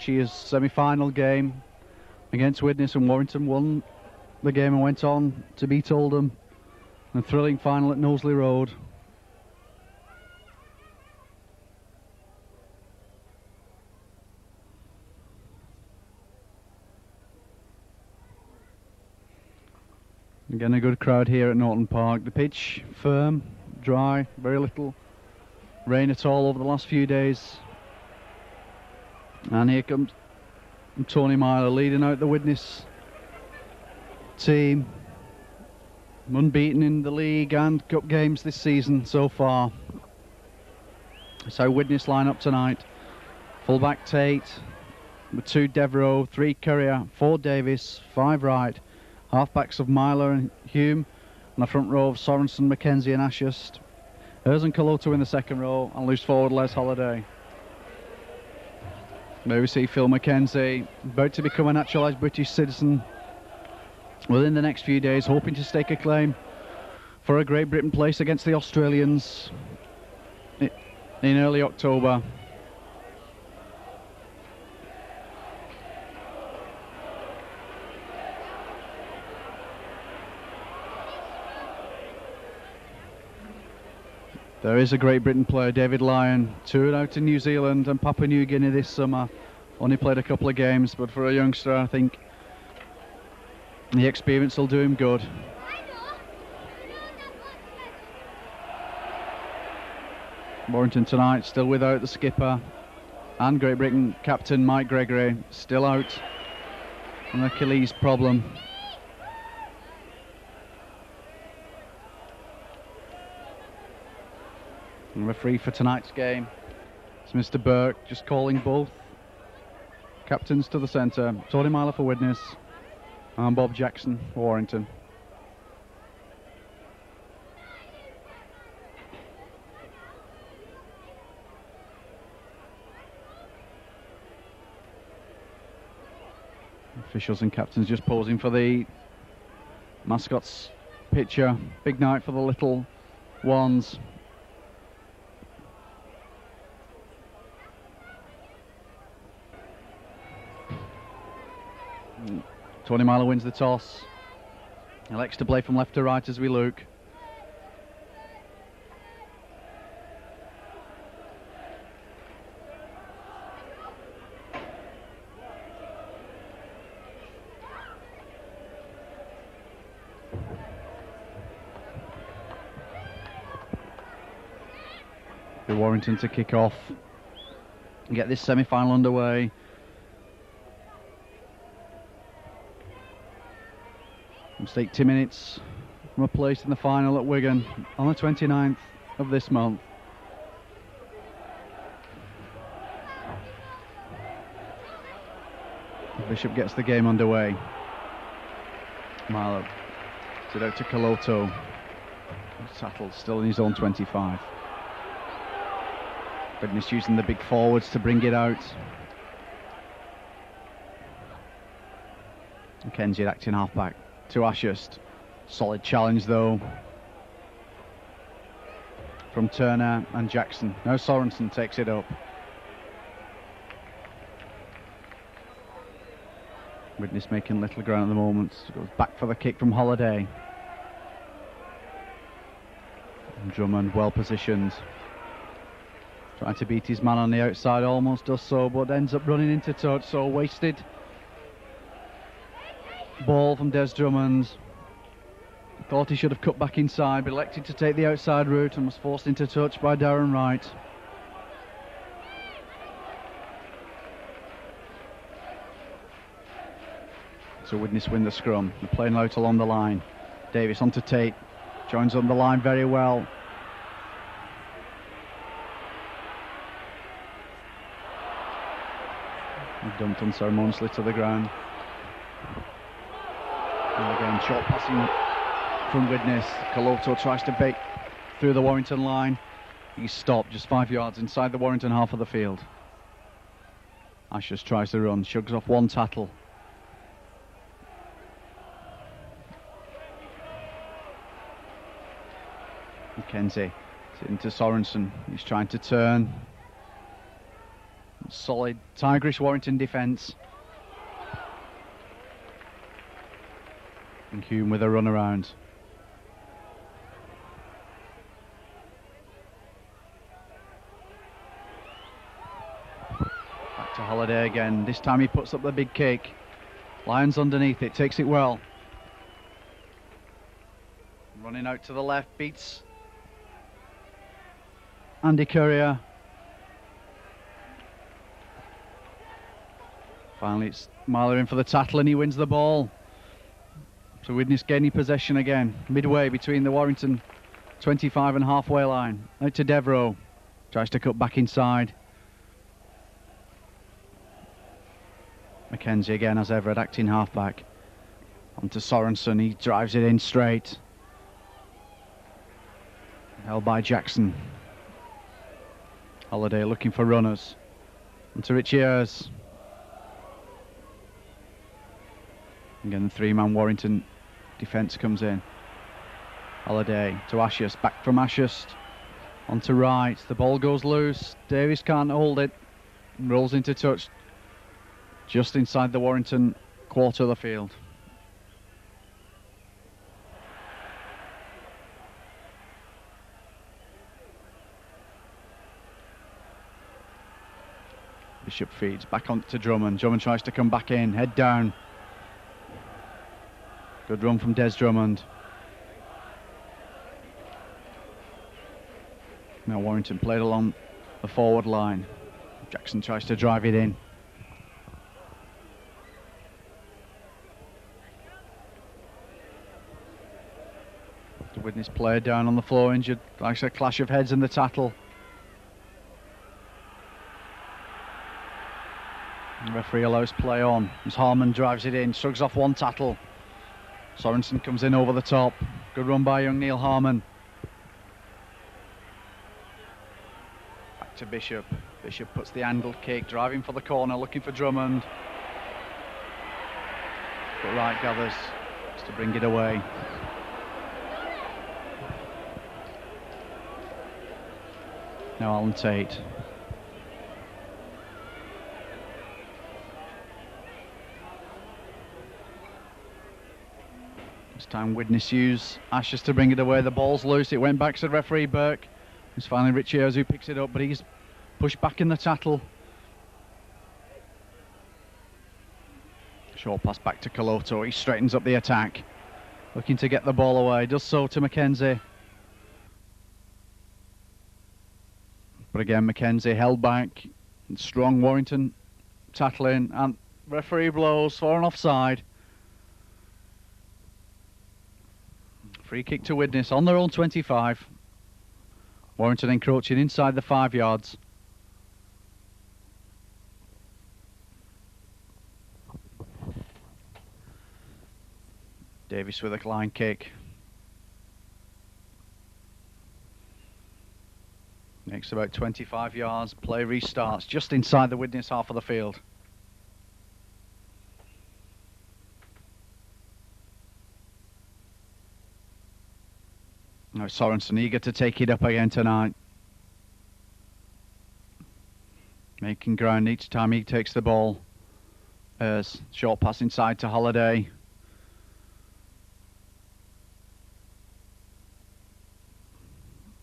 last year's semi-final game against Widnes, and Warrington won the game and went on to beat Oldham in a thrilling final at Knowsley Road. Again, a good crowd here at Norton Park. The pitch firm, dry, very little rain at all over the last few days. And here comes Tony Myler leading out the Widnes team. Unbeaten in the league and cup games this season so far. So Widnes line up tonight. Fullback Tate, with 2 Devereux, 3 Courier, 4 Davis, 5 Wright. Halfbacks of Myler and Hume, and the front row of Sorensen, McKenzie and Ashurst. Ers and Coloto in the second row, and loose forward Les Holliday. There we see Phil McKenzie, about to become a naturalised British citizen within the next few days, hoping to stake a claim for a Great Britain place against the Australians in early October. There is a Great Britain player, David Lyon, toured out to New Zealand and Papua New Guinea this summer. Only played a couple of games, but for a youngster, I think the experience will do him good. Warrington tonight still without the skipper, and Great Britain captain Mike Gregory still out, an Achilles problem. And referee for tonight's game is Mr. Burke, just calling both captains to the centre. Tony Myler for Widnes and Bob Jackson for Warrington. Officials and captains just posing for the mascots picture. Big night for the little ones. Tony Myler wins the toss. Elects to play from left to right as we look. For Warrington to kick off and get this semi-final underway. Mistake 2 minutes from a place in the final at Wigan on the 29th of this month. Bishop gets the game underway. Myler it out to Coloto. Sattle still in his own 25. Widnes using the big forwards to bring it out. McKenzie acting halfback to Ashurst. Solid challenge though from Turner and Jackson. Now Sorensen takes it up. Widnes making little ground at the moment. Goes back for the kick from Holliday. And Drummond well positioned. Trying to beat his man on the outside, almost does so, but ends up running into touch, so wasted. Ball from Des Drummond. Thought he should have cut back inside, but elected to take the outside route and was forced into touch by Darren Wright. So Widnes win the scrum. They're playing out along the line. Davis onto Tate. Joins on the line very well. Dumped unceremoniously to the ground. And again, short passing from Widnes. Coloto tries to bait through the Warrington line. He's stopped just 5 yards inside the Warrington half of the field. Ashurst tries to run, shrugs off one tattle. McKenzie into Sorensen. He's trying to turn. Solid Tigerish Warrington defence. And Hume with a run around. Back to Holiday again. This time he puts up the big kick. Lyons underneath it, takes it well. Running out to the left, beats Andy Courier. Finally it's Myler in for the tackle and he wins the ball. So Widnes gaining possession again, midway between the Warrington 25 and halfway line. Out to Devereux, tries to cut back inside. Mackenzie again as ever at acting halfback. On to Sorensen, he drives it in straight. Held by Jackson. Holiday looking for runners. On to Richie Ayres. Again the three-man Warrington defence comes in. Holiday to Ashurst, back from Ashurst. On to right, the ball goes loose. Davies can't hold it. Rolls into touch. Just inside the Warrington quarter of the field. Bishop feeds back on to Drummond. Drummond tries to come back in, head down. Good run from Des Drummond. Now Warrington played along the forward line. Jackson tries to drive it in. The Widnes player down on the floor, injured. Like a clash of heads in the tackle. The referee allows play on as Harmon drives it in, shrugs off one tackle. Sorensen comes in over the top. Good run by young Neil Harmon. Back to Bishop. Bishop puts the angled kick, driving for the corner, looking for Drummond. But Wright gathers to bring it away. Now Alan Tate. This time Widnes use Ashurst to bring it away. The ball's loose. It went back to the referee Burke. It's finally Richie Ayres who picks it up, but he's pushed back in the tackle. Short pass back to Coloto. He straightens up the attack, looking to get the ball away. Does so to Mackenzie. But again, Mackenzie held back. Strong Warrington tackling, and referee blows for an offside. Free kick to Widnes on their own 25. Warrington encroaching inside the 5 yards. Davis with a line kick. Next about 25 yards. Play restarts just inside the Widnes half of the field. Now Sorensen eager to take it up again tonight. Making ground each time he takes the ball. As short pass inside to Holiday.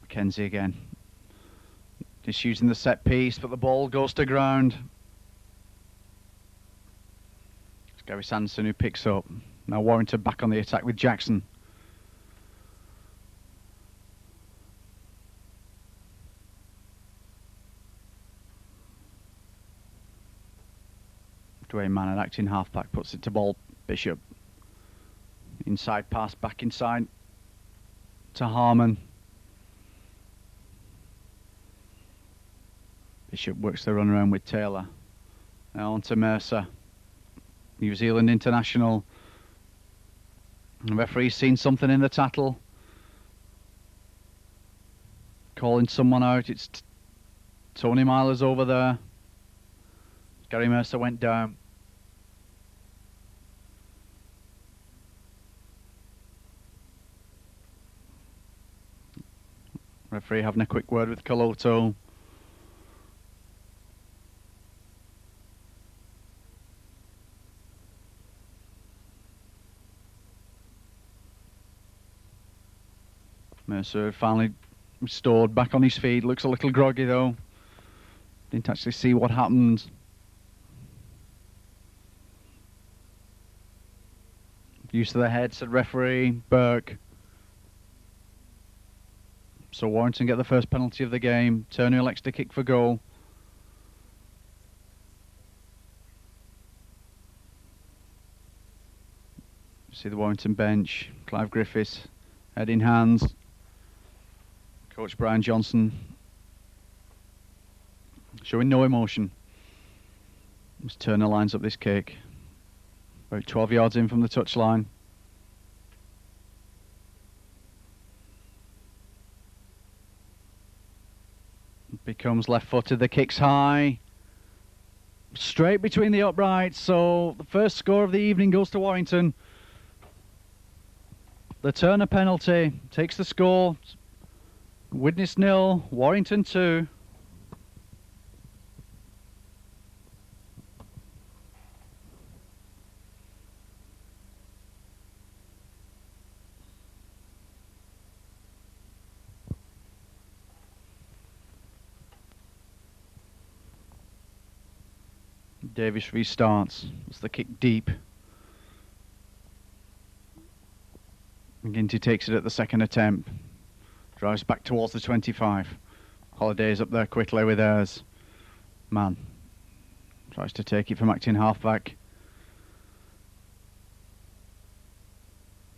Mackenzie again. Just using the set piece, but the ball goes to ground. It's Gary Sanderson who picks up. Now Warrington back on the attack with Jackson. Dwayne Mann, acting halfback, puts it to ball Bishop. Inside pass back inside to Harmon. Bishop works the run around with Taylor. Now on to Mercer. New Zealand international. The referee's seen something in the tackle. Calling someone out. It's Tony Myler's over there. Gary Mercer went down. Referee having a quick word with Coloto. Mercer finally restored, back on his feet. Looks a little groggy though. Didn't actually see what happened. Use to the head, said referee Burke. So Warrington get the first penalty of the game. Turner elects to kick for goal. See the Warrington bench. Clive Griffiths, head in hands. Coach Brian Johnson showing no emotion as Turner lines up this kick. About 12 yards in from the touchline. Becomes left-footed, the kick's high. Straight between the uprights, so the first score of the evening goes to Warrington. The Turner penalty takes the score. Widnes 0, Warrington 2. Davis restarts. It's the kick deep. McGinty takes it at the second attempt. Drives back towards the 25. Holliday's up there quickly with theirs. Man. Tries to take it from acting halfback.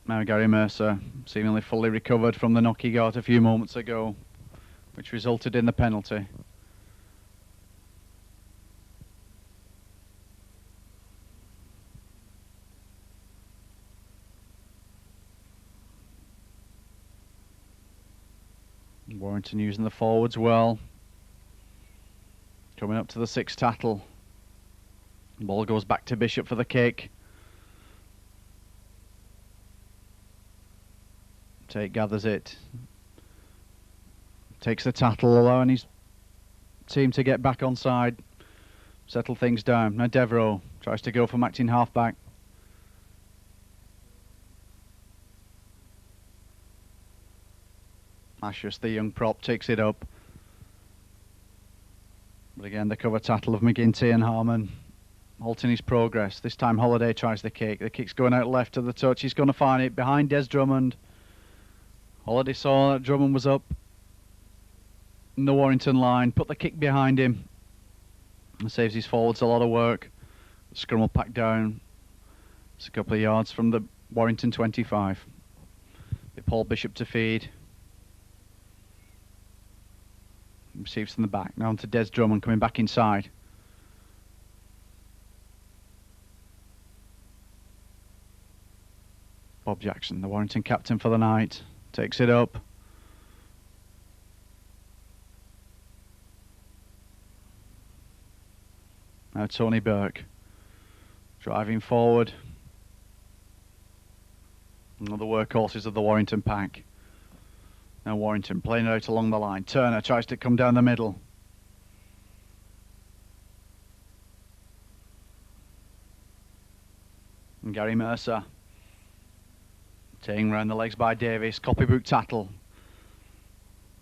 Now Gary Mercer, seemingly fully recovered from the knock he got a few moments ago, which resulted in the penalty. Warrington using the forwards well. Coming up to the sixth tackle. Ball goes back to Bishop for the kick. Tate gathers it. Takes the tackle, allowing his team to get back on side. Settle things down. Now Devereux tries to go from acting halfback. Ashes, the young prop, takes it up. But again, the cover tattle of McGinty and Harmon halting his progress. This time Holliday tries the kick. The kick's going out left to the touch. He's going to find it behind Des Drummond. Holliday saw that Drummond was up in the Warrington line. Put the kick behind him. And saves his forwards a lot of work. The scrum will pack down. It's a couple of yards from the Warrington 25. With Paul Bishop to feed. Receives from the back. Now on to Des Drummond coming back inside. Bob Jackson, the Warrington captain for the night, takes it up. Now Tony Burke driving forward. Another workhorses of the Warrington pack. Now Warrington playing it out along the line. Turner tries to come down the middle. And Gary Mercer taking round the legs by Davis. Copybook tackle.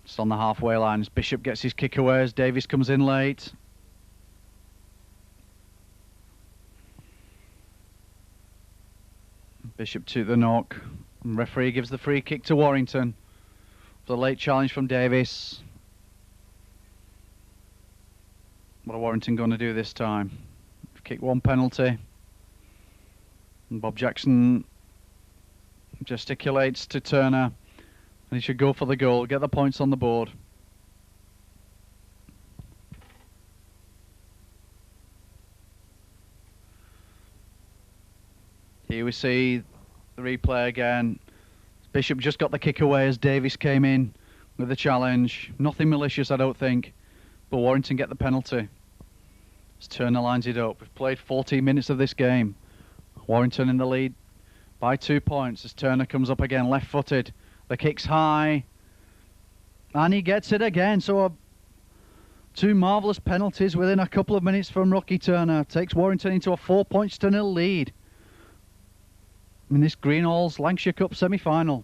Just on the halfway line as Bishop gets his kick away as Davis comes in late. Bishop to the knock. And referee gives the free kick to Warrington. The late challenge from Davis. What are Warrington going to do this time? Kick one penalty. And Bob Jackson gesticulates to Turner. And he should go for the goal, get the points on the board. Here we see the replay again. Bishop just got the kick away as Davis came in with the challenge. Nothing malicious, I don't think. But Warrington get the penalty. As Turner lines it up. We've played 14 minutes of this game. Warrington in the lead by 2 points as Turner comes up again, left-footed. The kick's high. And he gets it again. So two marvellous penalties within a couple of minutes from Rocky Turner. Takes Warrington into a 4-0 lead in this Greenhalgh's Lancashire Cup semi-final.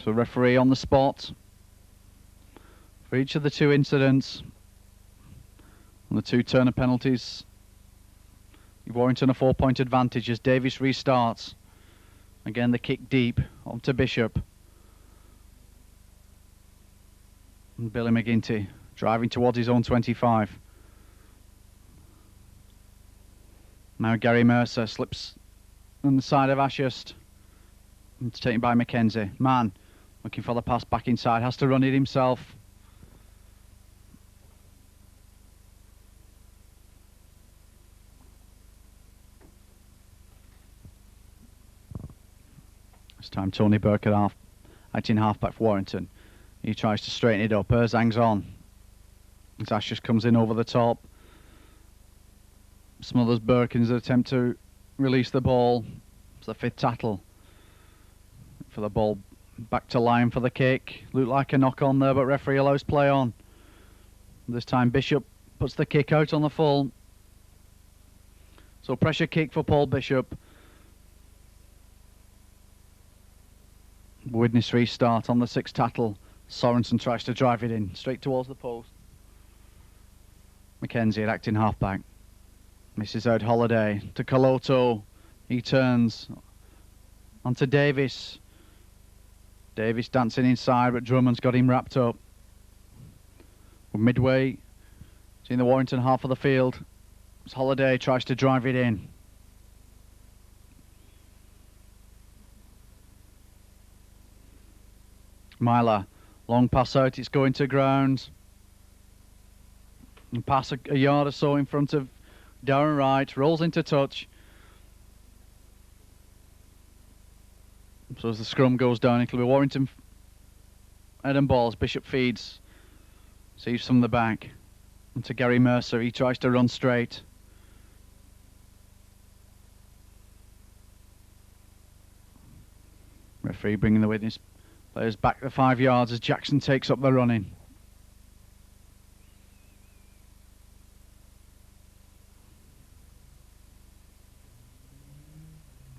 So referee on the spot for each of the two incidents. On the two Turner penalties, Warrington a 4-point advantage as Davis restarts. Again, the kick deep onto Bishop. And Billy McGinty driving towards his own 25. Now Gary Mercer slips on the side of Ashurst. It's taken by Mackenzie. Mann looking for the pass back inside, has to run it himself. This time Tony Burke acting half-back for Warrington. He tries to straighten it up. Hers hangs on. As Ashurst comes in over the top. Smothers Burke in his attempt to release the ball. It's the fifth tackle. For the ball back to Lyon for the kick. Looked like a knock on there, but referee allows play on. This time Bishop puts the kick out on the full. So pressure kick for Paul Bishop. Widnes restart on the sixth tackle. Sorensen tries to drive it in straight towards the post. Mackenzie at acting halfback. Misses out Holiday to Coloto. He turns onto Davis. Davis dancing inside, but Drummond's got him wrapped up. We're midway in the Warrington half of the field. As Holiday tries to drive it in. Myler, long pass out, it's going to ground. And pass a yard or so in front of Darren Wright, rolls into touch. So as the scrum goes down, it'll be Warrington head and balls. Bishop feeds, sees from the back. And to Gary Mercer, he tries to run straight. Referee bringing the Widnes players back the 5 yards as Jackson takes up the running.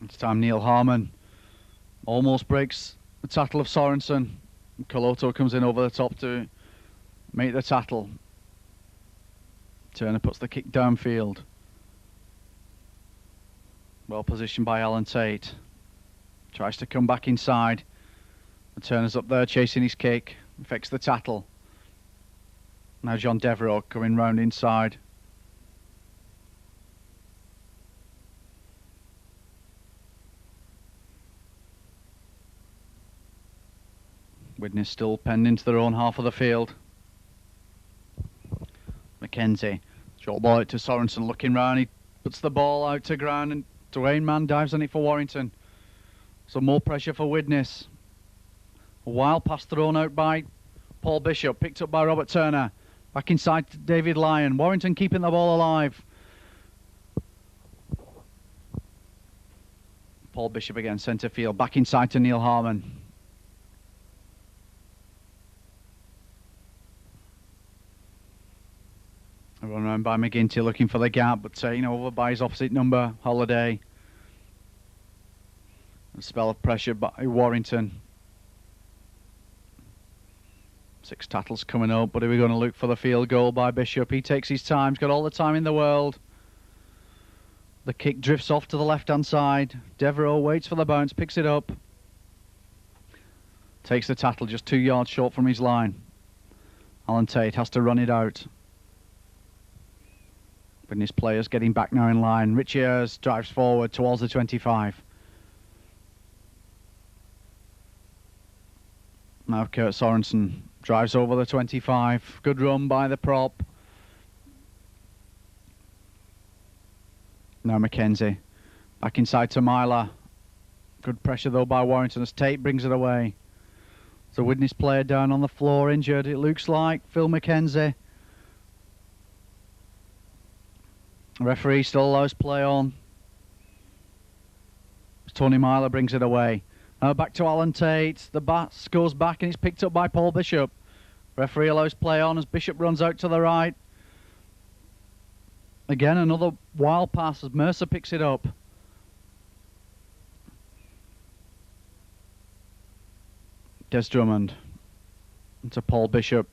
It's time Neil Harmon almost breaks the tackle of Sorensen. Coloto comes in over the top to make the tackle. Turner puts the kick downfield. Well positioned by Alan Tate. Tries to come back inside. Turner's up there chasing his kick. Affects the tackle. Now John Devereux coming round inside. Widnes still penned into their own half of the field. Mackenzie, short ball out to Sorensen, looking round, he puts the ball out to ground and Dwayne Mann dives on it for Warrington. So more pressure for Widnes. A wild pass thrown out by Paul Bishop, picked up by Robert Turner. Back inside to David Lyon. Warrington keeping the ball alive. Paul Bishop again, centre field, back inside to Neil Harmon. Run around by McGinty looking for the gap, but over by his opposite number, Holiday. A spell of pressure by Warrington. 6 tackles coming up, but are we going to look for the field goal by Bishop? He takes his time, he's got all the time in the world. The kick drifts off to the left-hand side. Devereux waits for the bounce, picks it up. Takes the tackle just 2 yards short from his line. Alan Tate has to run it out. His players getting back now in line. Richie Ayres drives forward towards the 25. Now Kurt Sorensen drives over the 25. Good run by the prop. Now Mackenzie. Back inside to Myler. Good pressure though by Warrington as Tate brings it away. So Widnes player down on the floor, injured it looks like. Phil Mackenzie. Referee still allows play on. Tony Myler brings it away. Now back to Alan Tate. The bat goes back and it's picked up by Paul Bishop. Referee allows play on as Bishop runs out to the right. Again, another wild pass as Mercer picks it up. Des Drummond to Paul Bishop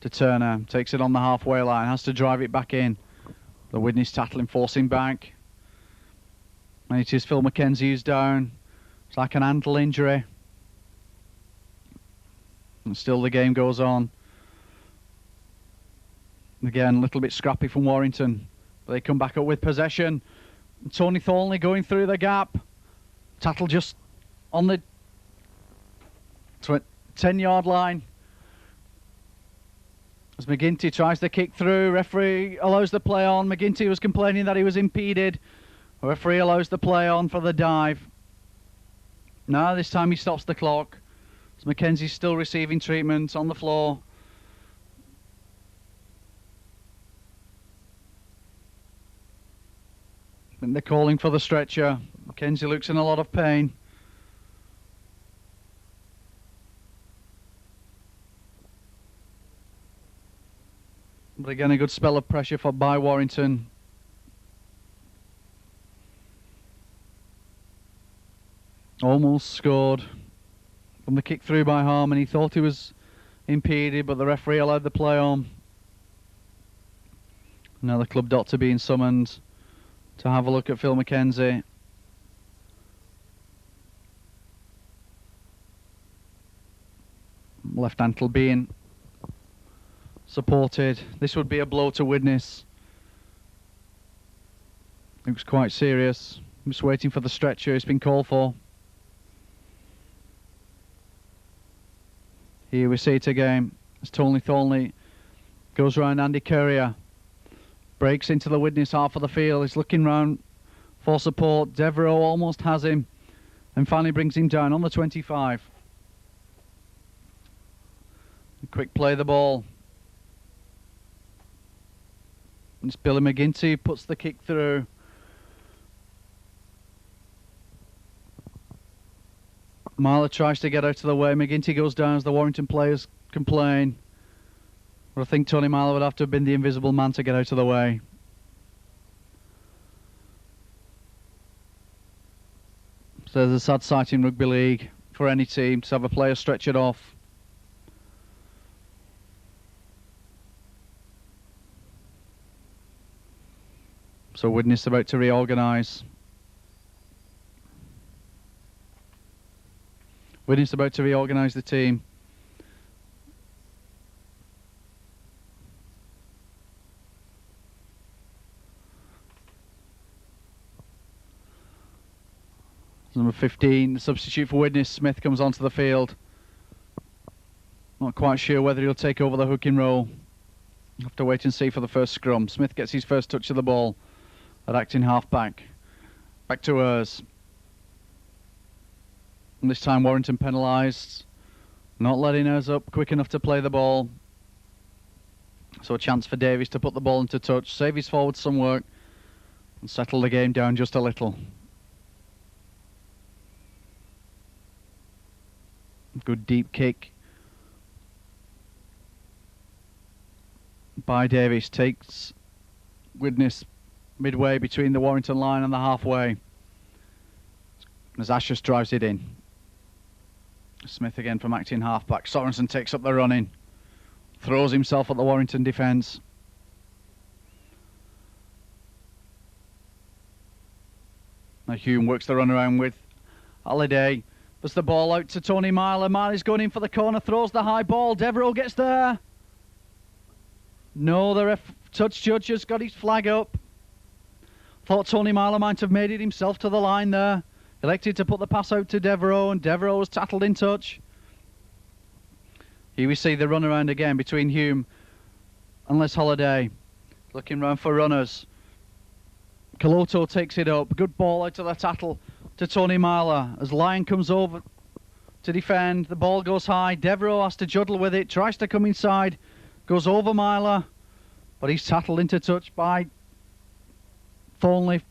to Turner, takes it on the halfway line, has to drive it back in. The Widnes tackling, forcing back. And it is Phil McKenzie who's down. It's like an ankle injury. And still the game goes on. Again, a little bit scrappy from Warrington. But they come back up with possession. Tony Thornley going through the gap. Tattle just on the 10-yard line. As McGinty tries to kick through, referee allows the play on. McGinty was complaining that he was impeded. The referee allows the play on for the dive. Now this time he stops the clock. As McKenzie's still receiving treatment on the floor. And they're calling for the stretcher. McKenzie looks in a lot of pain. But again, a good spell of pressure by Warrington. Almost scored from the kick through by Harmon. He thought he was impeded, but the referee allowed the play on. Now the club doctor being summoned to have a look at Phil McKenzie. Left ankle being supported. This would be a blow to Widnes. Looks quite serious. I'm just waiting for the stretcher. It's been called for. Here we see it again as Tony Thornley goes round Andy Courier. Breaks into the Widnes half of the field. He's looking round for support. Devereaux almost has him and finally brings him down on the 25. A quick play the ball. It's Billy McGinty who puts the kick through. Marler tries to get out of the way. McGinty goes down as the Warrington players complain. But I think Tony Marler would have to have been the invisible man to get out of the way. So there's a sad sight in rugby league for any team to have a player stretchered off. So Widnes about to reorganise. Widnes about to reorganise the team. Number 15, the substitute for Widnes, Smith, comes onto the field. Not quite sure whether he'll take over the hooking role. Have to wait and see for the first scrum. Smith gets his first touch of the ball at acting half-back. Back to Urs. And this time Warrington penalised. Not letting Urs up quick enough to play the ball. So a chance for Davies to put the ball into touch, save his forward some work, and settle the game down just a little. Good deep kick by Davies. Takes Widnes midway between the Warrington line and the halfway. As Ashurst drives it in. Smith again from acting halfback. Sorensen takes up the running. Throws himself at the Warrington defence. Now Hume works the run around with Halliday. Puts the ball out to Tony Marler. Marler's going in for the corner, throws the high ball. Devereaux gets there. No, the touch judge has got his flag up. Thought Tony Marler might have made it himself to the line there. Elected to put the pass out to Devereaux, and Devereaux was tattled in touch. Here we see the run around again between Hume and Les Holliday. Looking round for runners. Caloto takes it up. Good ball out to the tattle to Tony Marler. As Lyon comes over to defend, the ball goes high. Devereaux has to juggle with it, tries to come inside, goes over Marler, but he's tattled into touch by Thornley.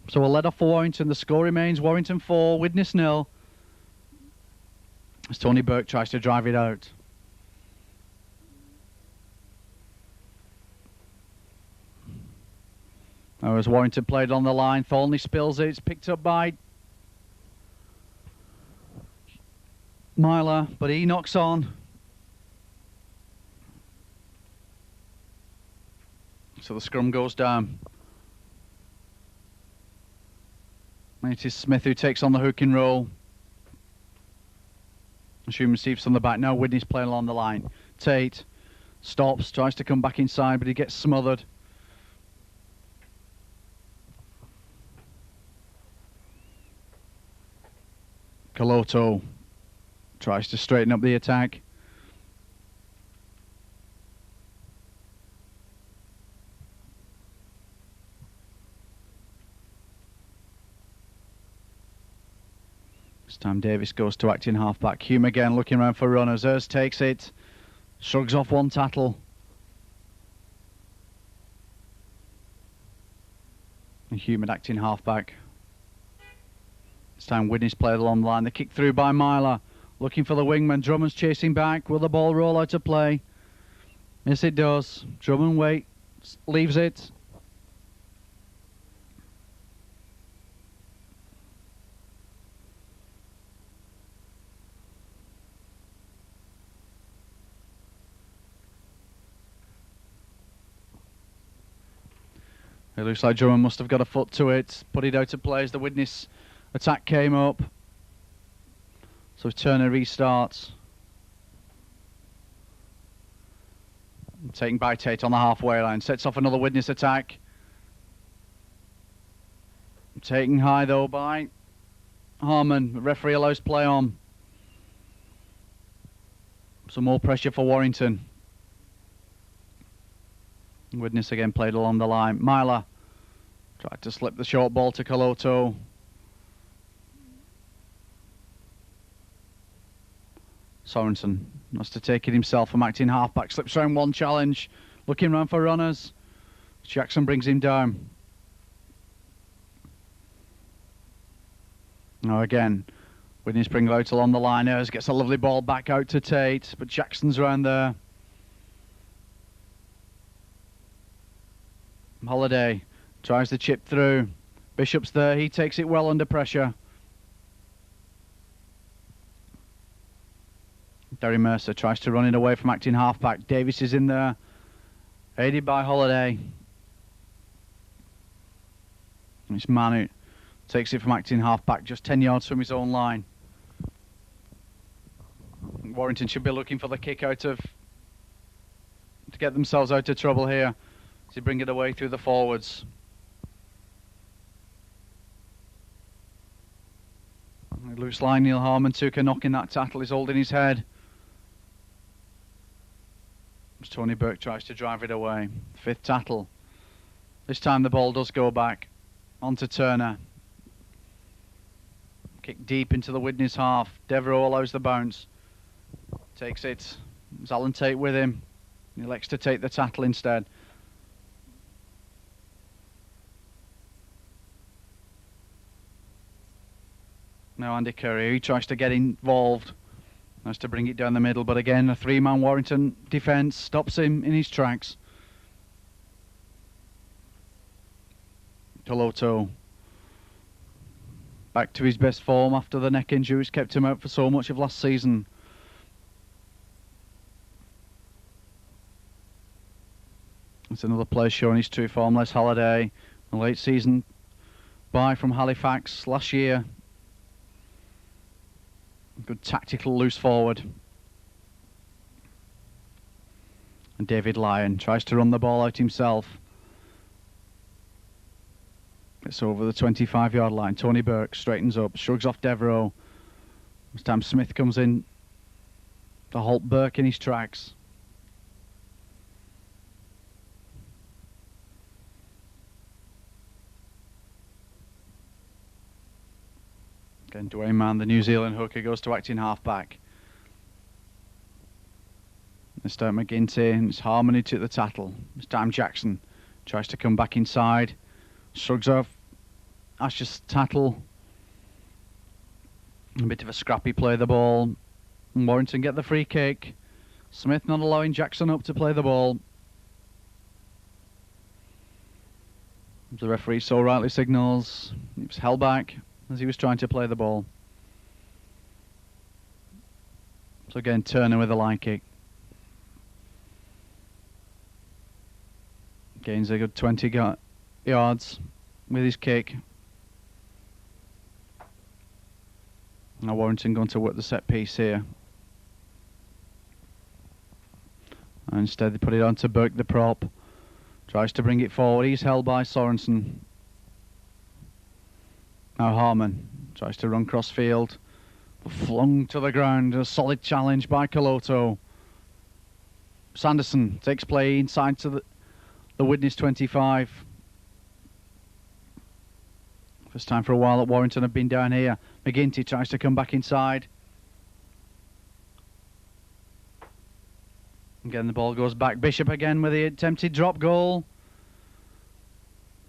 So a let off for Warrington. The score remains Warrington 4, Widnes 0. As Tony Burke tries to drive it out. Now as Warrington played on the line, Thornley spills it. It's picked up by Myler, but he knocks on. So the scrum goes down. And it is Smith who takes on the hooking roll. Hume receives from the back. Now Widnes playing along the line. Tate stops, tries to come back inside, but he gets smothered. Coloto tries to straighten up the attack. This time Davis goes to acting halfback. Hume again looking around for runners. Ers takes it, shrugs off one tattle. And Hume at acting halfback. This time Widnes played along the line. The kick through by Myler. Looking for the wingman. Drummond's chasing back. Will the ball roll out of play? Yes, it does. Drummond waits, leaves it. It looks like Drummond must have got a foot to it. Put it out of play as the Widnes attack came up. So Turner restarts. Taken by Tate on the halfway line. Sets off another Widnes attack. Taken high though by Harmon. The referee allows play on. Some more pressure for Warrington. Widnes again played along the line. Myler tried to slip the short ball to Coloto. Sorensen wants to take it himself from acting halfback. Slips around one challenge. Looking round for runners. Jackson brings him down. Now again, Widnes bring it out along the line. Ers gets a lovely ball back out to Tate, but Jackson's around there. Holiday tries to chip through. Bishop's there. He takes it well under pressure. Derry Mercer tries to run it away from acting halfback. Davis is in there, aided by Holiday. It's Manu takes it from acting halfback, just 10 yards from his own line. Warrington should be looking for the kick out of to get themselves out of trouble here. To bring it away through the forwards. Loose line, Neil Harmon took a knock in that tackle. He's holding his head. As Tony Burke tries to drive it away. Fifth tackle. This time the ball does go back onto Turner. Kick deep into the Widnes half. Devereux allows the bounce. Takes it. There's Alan Tate with him. He elects to take the tackle instead. Now Andy Curry, he tries to get involved. Has to bring it down the middle, but again a three-man Warrington defence stops him in his tracks. Coloto back to his best form after the neck injury which kept him out for so much of last season. It's another player showing his true form. Les Holiday, a late season buy from Halifax last year. Good tactical loose forward. And David Lyon tries to run the ball out himself. It's over the 25-yard line. Tony Burke straightens up, shrugs off Devereux. This time Smith comes in to halt Burke in his tracks. Again, Dwayne Mann, the New Zealand hooker, goes to acting halfback. This time McGinty, and it's Harmony to the tackle. This time Jackson tries to come back inside. Shrugs off Ash's tackle. A bit of a scrappy play the ball. And Warrington get the free kick. Smith not allowing Jackson up to play the ball. The referee so rightly signals. He was held back as he was trying to play the ball. So again, Turner with a line kick. Gains a good 20 yards with his kick. Now Warrington going to work the set piece here. And instead they put it on to Burke, the prop. Tries to bring it forward. He's held by Sorensen. Now Harmon tries to run cross field. Flung to the ground. A solid challenge by Coloto. Sanderson takes play inside to the Widnes 25. First time for a while that Warrington have been down here. McGinty tries to come back inside. Again, the ball goes back. Bishop again with the attempted drop goal.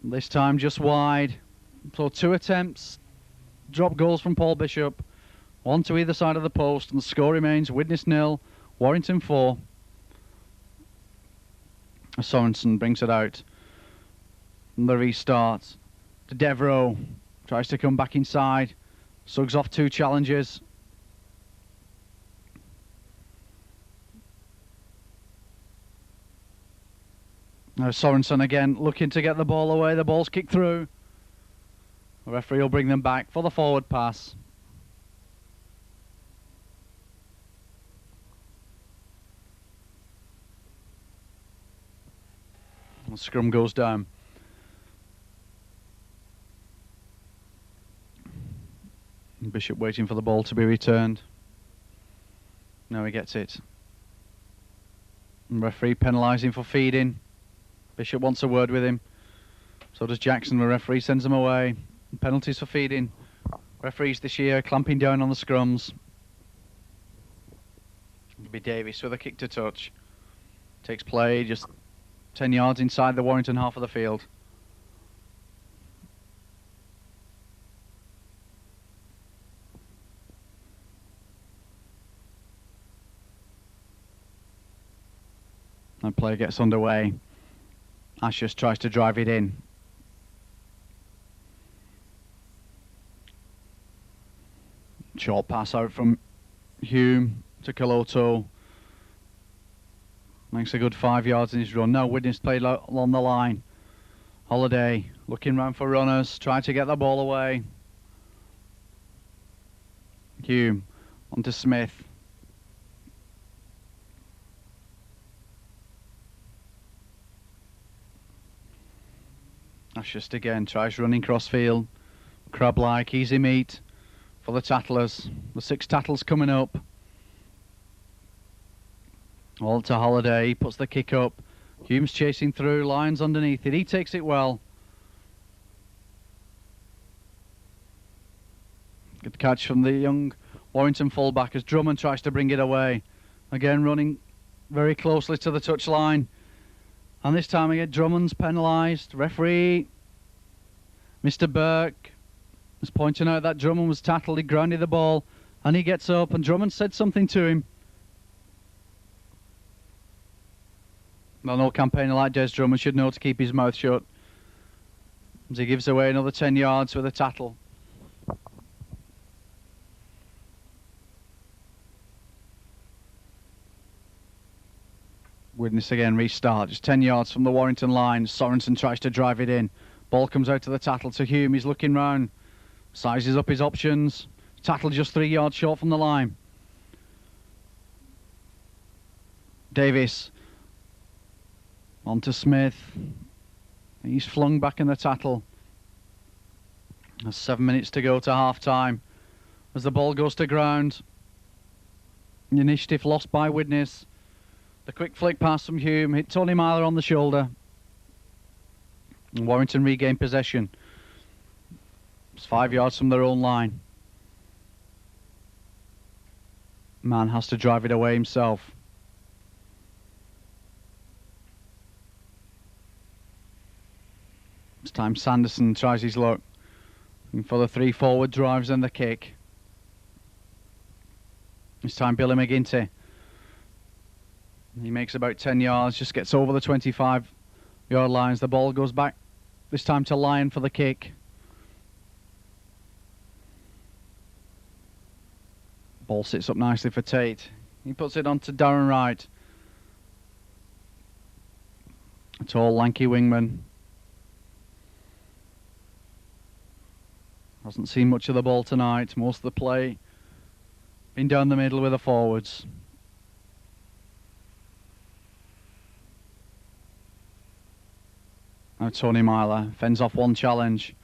This time just wide. So 2 attempts. Drop goals from Paul Bishop. 1 to either side of the post. And the score remains Widnes 0, Warrington 4. Sorensen brings it out. And the restart. To Devereaux. Tries to come back inside. Suggs off 2 challenges. Now Sorensen again looking to get the ball away. The ball's kicked through. The referee will bring them back for the forward pass. The scrum goes down. Bishop waiting for the ball to be returned. Now he gets it. And referee penalising for feeding. Bishop wants a word with him. So does Jackson. The referee sends him away. Penalties for feeding. Referees this year clamping down on the scrums. It'll be Davis with a kick to touch. Takes play just 10 yards inside the Warrington half of the field. And play gets underway. Ashes tries to drive it in. Short pass out from Hume to Coloto. Makes a good 5 yards in his run. Now Widnes played along the line. Holiday looking round for runners. Trying to get the ball away. Hume onto Smith. Ashurst again tries running crossfield. Crab-like, easy meat for the tattlers. The 6 tattles coming up. All to Holiday. He puts the kick up. Hume's chasing through. Lyons underneath it. He takes it well. Good catch from the young Warrington fullback as Drummond tries to bring it away. Again running very closely to the touchline. And this time again, Drummond's penalised. Referee, Mr. Burke, was pointing out that Drummond was tattled. He grounded the ball, and he gets up, and Drummond said something to him. Well, no campaigner like Des Drummond should know to keep his mouth shut, as he gives away another 10 yards with a tattle. Widnes again restart, just 10 yards from the Warrington line. Sorensen tries to drive it in. Ball comes out to the tattle to Hume. He's looking round, sizes up his options. Tattle just 3 yards short from the line. Davis on to Smith. He's flung back in the tattle. There's 7 minutes to go to half time. As the ball goes to ground, the initiative lost by Widnes. The quick flick pass from Hume hit Tony Myler on the shoulder. And Warrington regained possession. It's 5 yards from their own line. Man has to drive it away himself. This time Sanderson tries his luck. And for the 3 forward drives and the kick. This time Billy McGinty. He makes about 10 yards, just gets over the 25-yard lines. The ball goes back, this time to Lyon for the kick. Ball sits up nicely for Tate. He puts it on to Darren Wright. A tall, lanky wingman. Hasn't seen much of the ball tonight. Most of the play been down the middle with the forwards. Now Tony Myler fends off one challenge.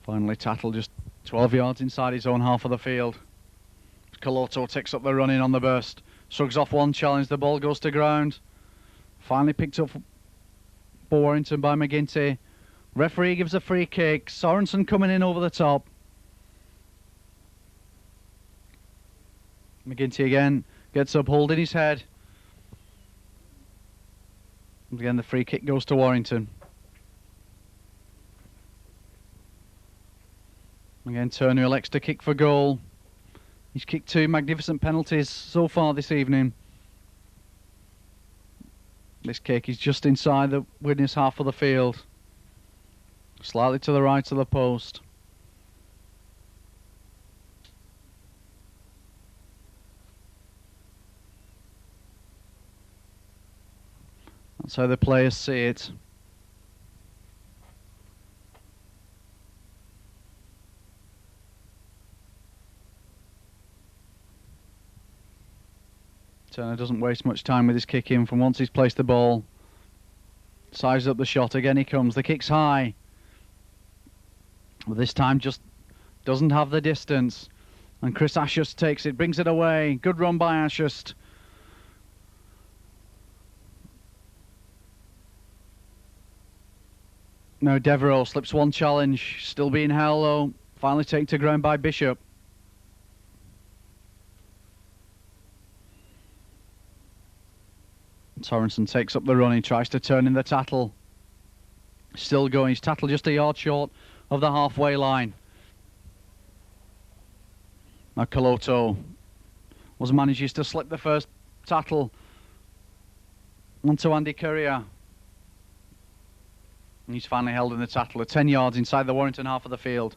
Finally Tattle just 12 yards inside his own half of the field. Coloto takes up the running on the burst. Shrugs off one challenge, the ball goes to ground. Finally picked up for Warrington by McGinty. Referee gives a free kick. Sorensen coming in over the top. McGinty again gets up, holding his head. Again, the free kick goes to Warrington. Again, Turner elects to kick for goal. He's kicked 2 magnificent penalties so far this evening. This kick is just inside the Widnes half of the field. Slightly to the right of the post. That's how the players see it. Turner doesn't waste much time with his kick in from once he's placed the ball. Sizes up the shot, again he comes, the kick's high. But this time just doesn't have the distance. And Chris Ashurst takes it, brings it away. Good run by Ashurst. No, Devereux slips one challenge, still being held though. Finally taken to ground by Bishop. Sorensen takes up the run, he tries to turn in the Tattle. Still going, he's Tattle just a yard short of the halfway line. Now Coloto manages to slip the first Tattle onto Andy Courier. And he's finally held in the Tattle at 10 yards inside the Warrington half of the field.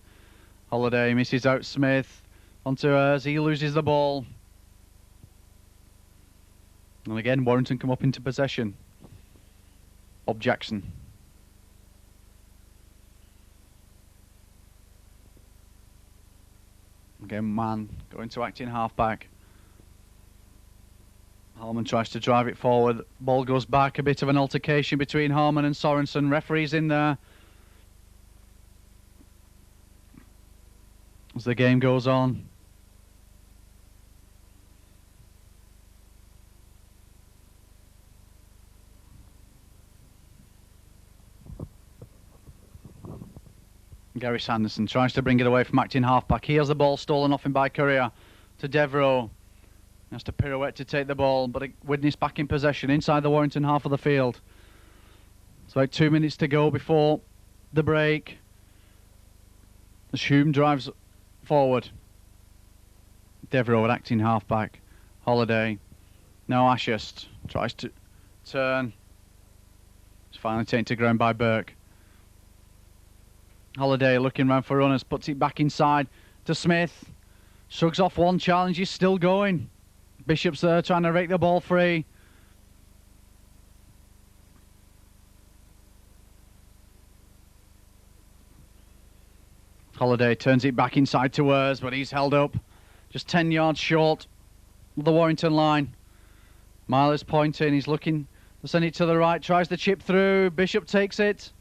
Holiday misses out Smith onto as he loses the ball. And again, Warrington come up into possession. Bob Jackson. Again, Mann going to acting half-back. Harmon tries to drive it forward. Ball goes back. A bit of an altercation between Harmon and Sorensen. Referee's in there. As the game goes on. Gary Sanderson tries to bring it away from acting halfback. He has the ball stolen off him by Courier to Devereux. He has to pirouette to take the ball, but Widnes back in possession inside the Warrington half of the field. It's about 2 minutes to go before the break. As Hume drives forward. Devereux at acting halfback. Holiday. Now Ashurst tries to turn. It's finally taken to ground by Burke. Holiday looking round for runners, puts it back inside to Smith. Shrugs off one challenge, he's still going. Bishop's there trying to rake the ball free. Holiday turns it back inside to Urs, but he's held up just 10 yards short of the Warrington line. Myler's pointing, he's looking to send it to the right, tries to chip through. Bishop takes it.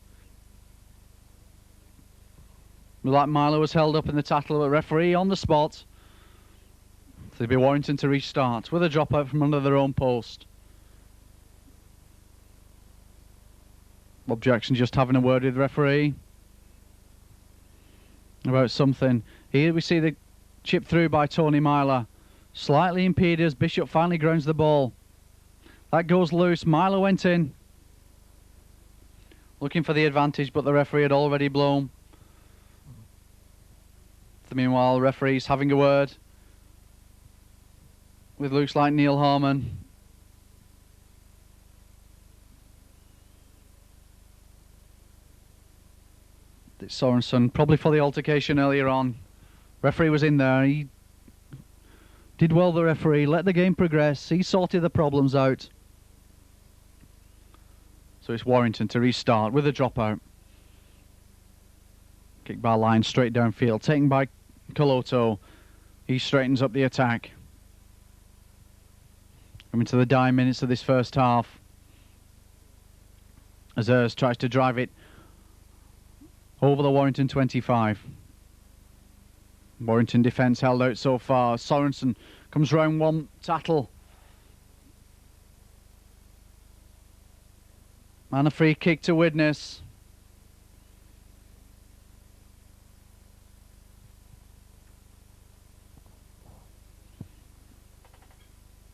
Like Myler was held up in the Tattle, but referee on the spot. So it'll be Warrington to restart with a dropout from under their own post. Bob Jackson just having a word with the referee about something. Here we see the chip through by Tony Myler. Slightly impeded as Bishop finally grounds the ball. That goes loose. Myler went in. Looking for the advantage, but the referee had already blown. Meanwhile, the referee's having a word with looks like Neil Harmon. It's Sorensen, probably for the altercation earlier on. Referee was in there. He did well, the referee. Let the game progress. He sorted the problems out. So it's Warrington to restart with a dropout. Kick by line straight downfield. Taken by Coloto. He straightens up the attack. Coming to the dying minutes of this first half. Azers tries to drive it over the Warrington 25. Warrington defence held out so far. Sorensen comes round one tackle. And a free kick to Widnes.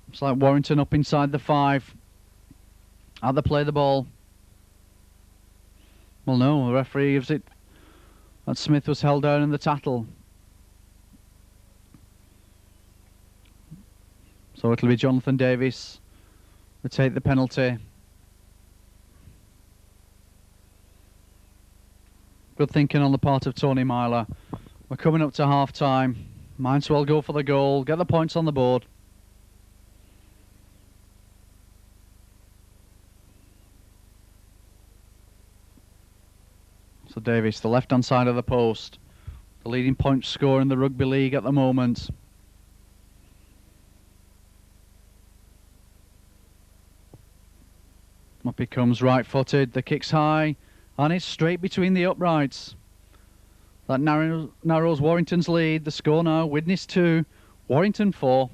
It's like Warrington up inside the 5. How they play the ball. Well, no, the referee gives it that Smith was held down in the tackle. So it'll be Jonathan Davis to take the penalty. Good thinking on the part of Tony Myler. We're coming up to half time. Might as well go for the goal, get the points on the board. So Davis, the left-hand side of the post, the leading point scorer in the rugby league at the moment. Up he comes, right-footed, the kick's high, and it's straight between the uprights. That narrows Warrington's lead. The score now, Widnes 2, Warrington 4.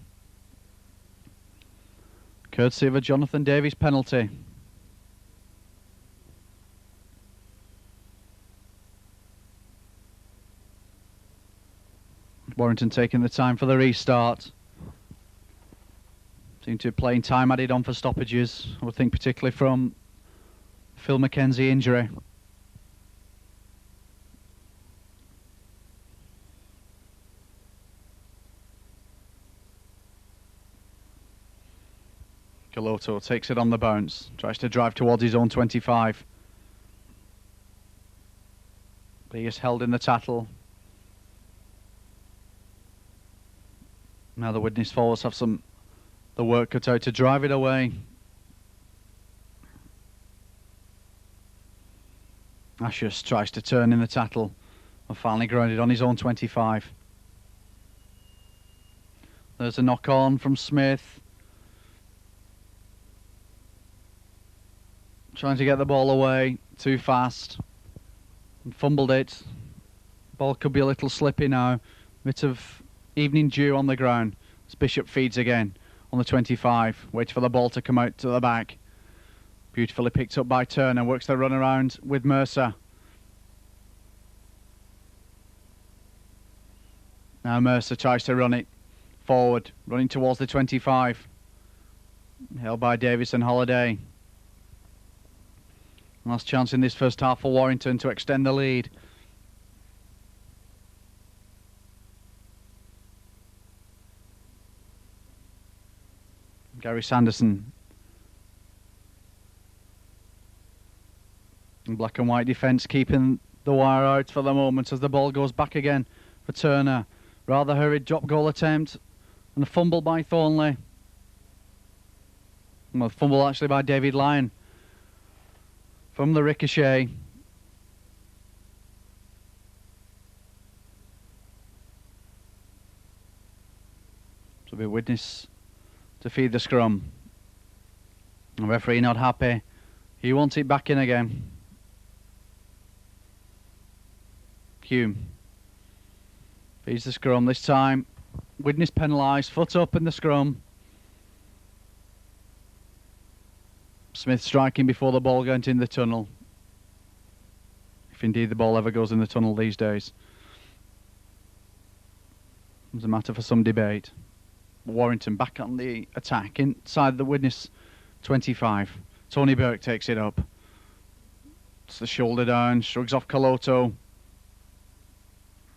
Courtesy of a Jonathan Davis penalty. Warrington taking the time for the restart. Seem to be playing time added on for stoppages. I would think particularly from Phil McKenzie injury. Coloto takes it on the bounce. Tries to drive towards his own 25. But he is held in the tackle. Now the Widnes forwards have the work cut out to drive it away. Ashes tries to turn in the tackle and finally grounded on his own 25. There's a knock on from Smith. Trying to get the ball away too fast and fumbled it. Ball could be a little slippy now. Bit of evening dew on the ground as Bishop feeds again on the 25. Waits for the ball to come out to the back. Beautifully picked up by Turner. Works the run around with Mercer. Now Mercer tries to run it forward. Running towards the 25. Held by Davis and Holiday. Last chance in this first half for Warrington to extend the lead. Gary Sanderson. And black and white defence keeping the wire out for the moment as the ball goes back again for Turner. Rather hurried drop goal attempt and a fumble by Thornley. Well, fumble actually by David Lyon from the ricochet. So be Widnes to feed the scrum. The referee not happy. He wants it back in again. Hume feeds the scrum this time. Widnes penalised, foot up in the scrum. Smith striking before the ball went in the tunnel. If indeed the ball ever goes in the tunnel these days. It's a matter for some debate. Warrington back on the attack inside the Widnes 25. Tony Burke takes it up. It's the shoulder down, shrugs off Coloto.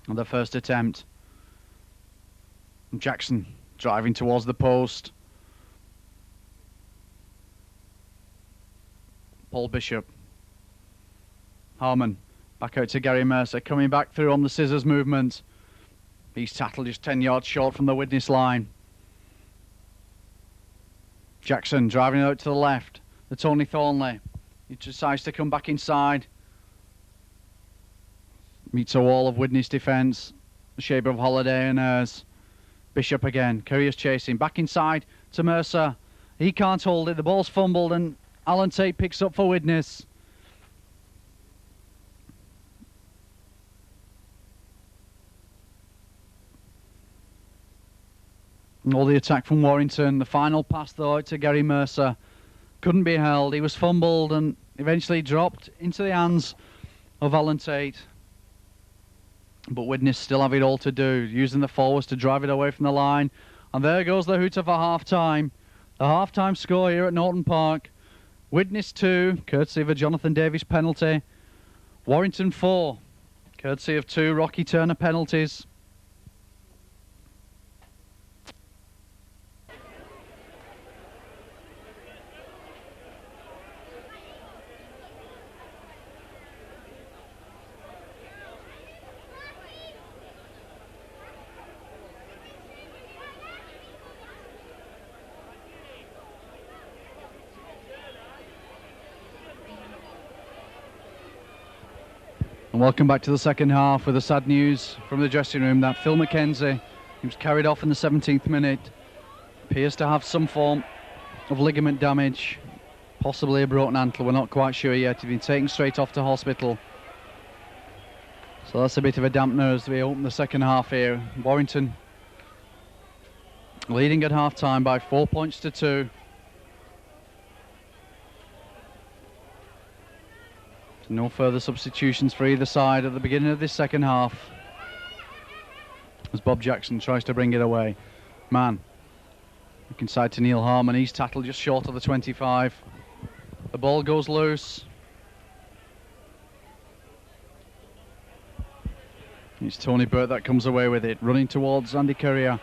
On the first attempt. Jackson driving towards the post. Paul Bishop. Harmon back out to Gary Mercer, coming back through on the scissors movement. He's tackled just 10 yards short from the Widnes line. Jackson driving out to the left. The Tony Thornley. He decides to come back inside. Meets a wall of Widnes defence. The shape of Holiday and Ayres. Bishop again. Courier's chasing. Back inside to Mercer. He can't hold it. The ball's fumbled and Alan Tate picks up for Widnes. And all the attack from Warrington. The final pass though out to Gary Mercer. Couldn't be held. He was fumbled and eventually dropped into the hands of Alan Tate. But Widnes still have it all to do, using the forwards to drive it away from the line. And there goes the hooter for half-time. The half-time score here at Norton Park. Widnes 2, courtesy of a Jonathan Davis penalty. Warrington 4, courtesy of 2 Rocky Turner penalties. And welcome back to the second half with the sad news from the dressing room that Phil McKenzie, he was carried off in the 17th minute, appears to have some form of ligament damage, possibly a broken ankle. We're not quite sure yet. He's been taken straight off to hospital. So that's a bit of a dampener as we open the second half here. Warrington leading at half-time by 4 points to 2. No further substitutions for either side at the beginning of this second half, as Bob Jackson tries to bring it away. Man, looking inside to Neil Harmon. He's tackled just short of the 25. The ball goes loose. It's Tony Burt that comes away with it, running towards Andy Courier.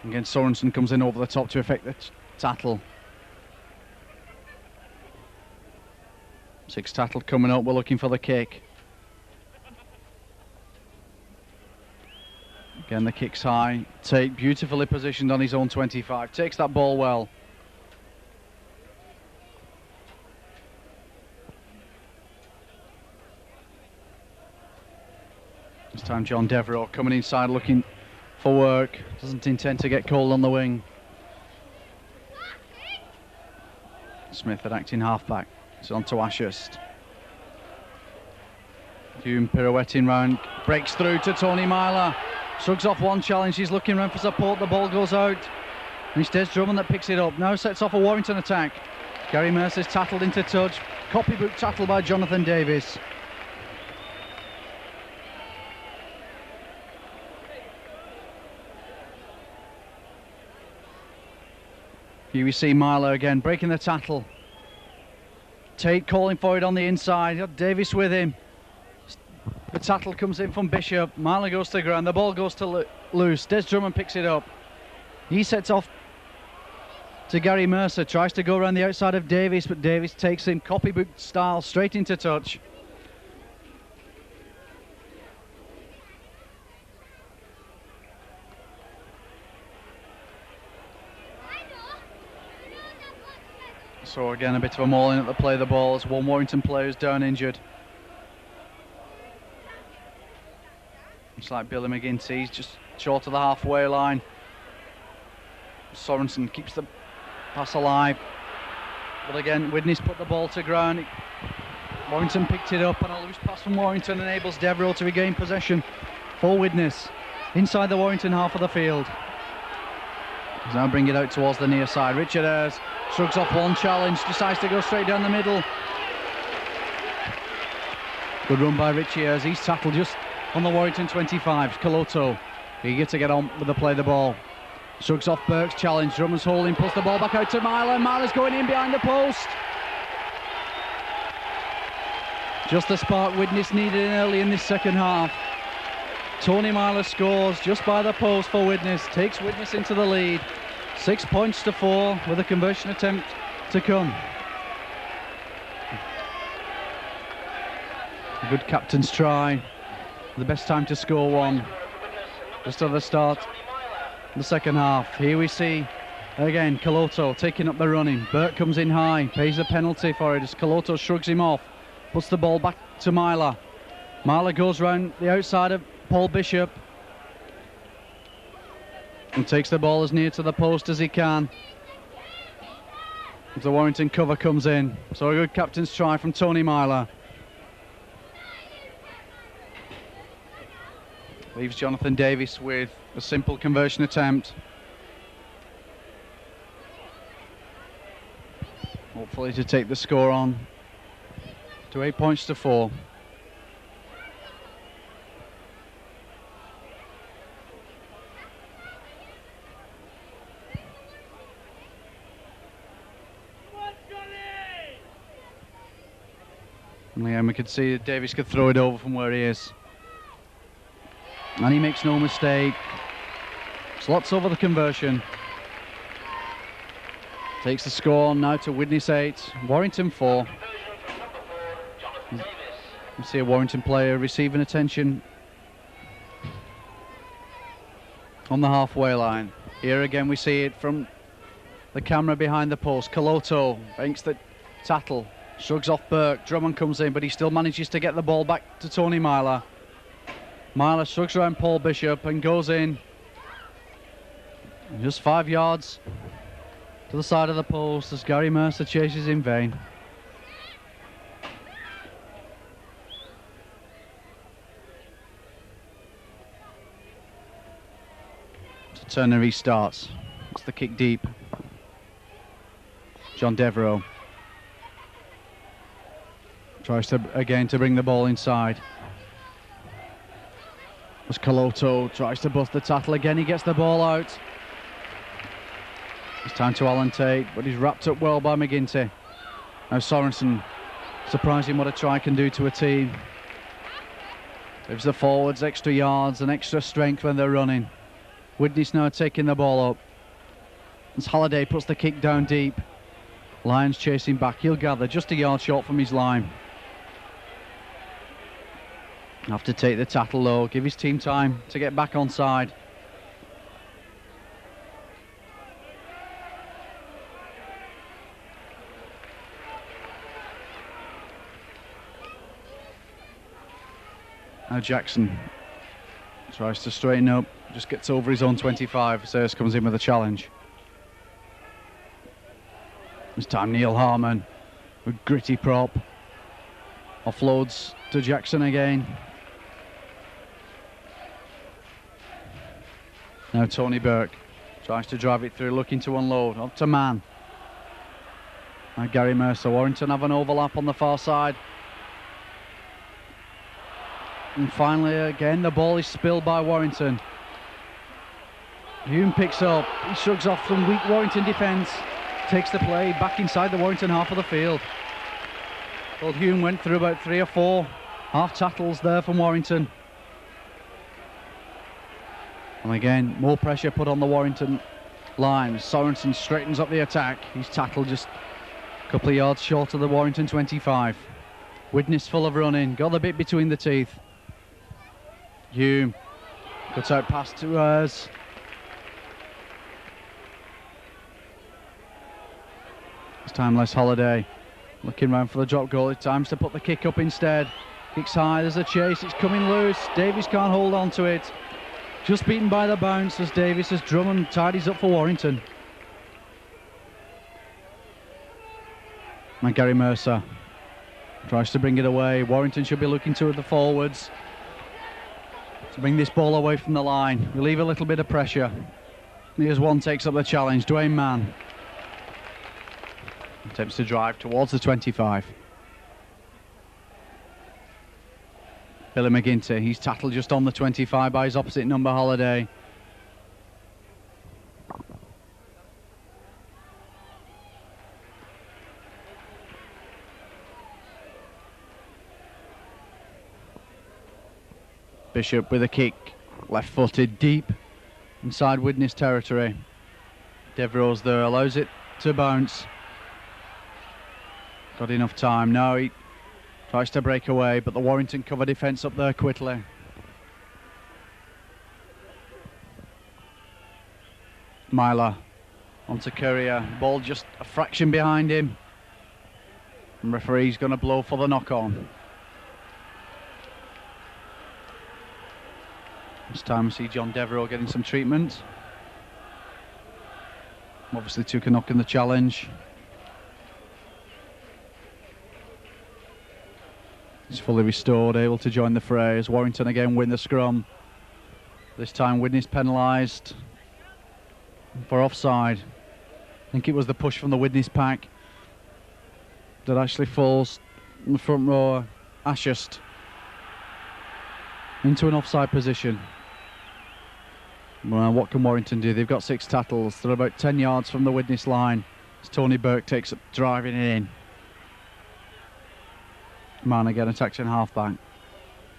Again, Sorensen comes in over the top to effect the tackle. 6 tackle coming up. We're looking for the kick. Again, the kick's high. Tate beautifully positioned on his own 25. Takes that ball well. This time John Devereux coming inside looking for work. Doesn't intend to get cold on the wing. Smith at acting halfback. It's on to Ashurst. Hume pirouetting round, breaks through to Tony Myler. Shrugs off one challenge, he's looking round for support, the ball goes out. And it's Des Drummond that picks it up. Now sets off a Warrington attack. Gary Mercer's tackled into touch. Copybook tackle by Jonathan Davis. Here we see Myler again, breaking the tackle. Tate calling for it on the inside. Got Davis with him. The tackle comes in from Bishop. Myler goes to the ground. The ball goes to loose. Des Drummond picks it up. He sets off to Gary Mercer. Tries to go around the outside of Davis, but Davis takes him copybook style straight into touch. So again, a bit of a mauling at the play of the ball as one Warrington player is down injured. It's like Billy McGinty, he's just short of the halfway line. Sorensen keeps the pass alive. But again, Widnes put the ball to ground. Warrington picked it up, and a loose pass from Warrington enables Devereux to regain possession for Widnes inside the Warrington half of the field. He's now bring it out towards the near side. Richard Ayres shrugs off one challenge, decides to go straight down the middle. Good run by Richie Ayres. He's tackled just on the Warrington 25. Coloto eager to get on with the play of the ball. Shrugs off Burke's challenge. Drummond's holding, pulls the ball back out to Myler. Myler's going in behind the post. Just the spark Widnes needed early in this second half. Tony Myler scores just by the post for Widnes, takes Widnes into the lead. 6 points to 4 with a conversion attempt to come. A good captain's try. The best time to score one. just at the start of the second half. Here we see again Kaloto taking up the running. Burke comes in high, pays the penalty for it as Kaloto shrugs him off, puts the ball back to Myler. Myler goes round the outside of Paul Bishop and takes the ball as near to the post as he can. The Warrington cover comes in, so a good captain's try from Tony Myler. Leaves Jonathan Davis with a simple conversion attempt. Hopefully to take the score on to 8 points to 4. And we could see that Davis could throw it over from where he is. And he makes no mistake. Slots over the conversion. Takes the score now to Widnes 8, Warrington 4. You see a Warrington player receiving attention on the halfway line. Here again we see it from the camera behind the post. Kaloto thinks that Tattle shrugs off Burke. Drummond comes in, but he still manages to get the ball back to Tony Myler. Myler shrugs around Paul Bishop and goes in. Just 5 yards to the side of the post as Gary Mercer chases in vain. So Turner restarts. It's the kick deep. John Devereaux tries to bring the ball inside. As Kaloto tries to bust the tackle again, he gets the ball out. It's time to Alan Tate, but he's wrapped up well by McGinty. Now Sorensen, surprising what a try can do to a team. Gives the forwards extra yards and extra strength when they're running. Widnes now taking the ball up. As Halliday puts the kick down deep. Lions chasing back, he'll gather just a yard short from his line. Have to take the tackle low, give his team time to get back onside. Now Jackson tries to straighten up, just gets over his own 25. Sayers comes in with a challenge. This time Neil Harmon with gritty prop. Offloads to Jackson again. Now Tony Burke tries to drive it through, looking to unload. Up to Mann. Now Gary Mercer. Warrington have an overlap on the far side. And finally again the ball is spilled by Warrington. Hume picks up. He shrugs off some weak Warrington defence. Takes the play back inside the Warrington half of the field. Well, Hume went through about 3 or 4 half tackles there from Warrington. And again, more pressure put on the Warrington line. Sorensen straightens up the attack. He's tackled just a couple of yards short of the Warrington 25. Widnes full of running, got the bit between the teeth. Hume cuts out pass to us. It's timeless Holiday. Looking round for the drop goal. It's time to put the kick up instead. Kicks high, there's a chase, it's coming loose. Davis can't hold on to it. Just beaten by the bounce as Davis as Drummond tidies up for Warrington. And Gary Mercer tries to bring it away. Warrington should be looking to the forwards to bring this ball away from the line. Relieve a little bit of pressure. Here's one, takes up the challenge. Dwayne Mann attempts to drive towards the 25. Billy McGinty, he's tackled just on the 25 by his opposite number, Holiday. Bishop with a kick, left-footed, deep inside Widnes territory. Devereaux's there, allows it to bounce. Got enough time. Now he tries to break away, but the Warrington cover defence up there quickly. Myler onto Courier. Ball just a fraction behind him. And referee's going to blow for the knock-on. This time we see John Devereux getting some treatment. Obviously took a knock in the challenge. He's fully restored, able to join the fray as Warrington again win the scrum. This time Widnes penalised for offside. I think it was the push from the Widnes pack that actually falls in the front row, Ashurst, into an offside position. Well, what can Warrington do? They've got 6 tackles. They're about 10 yards from the Widnes line as Tony Burke takes up driving it in. Man again attacks in half-back.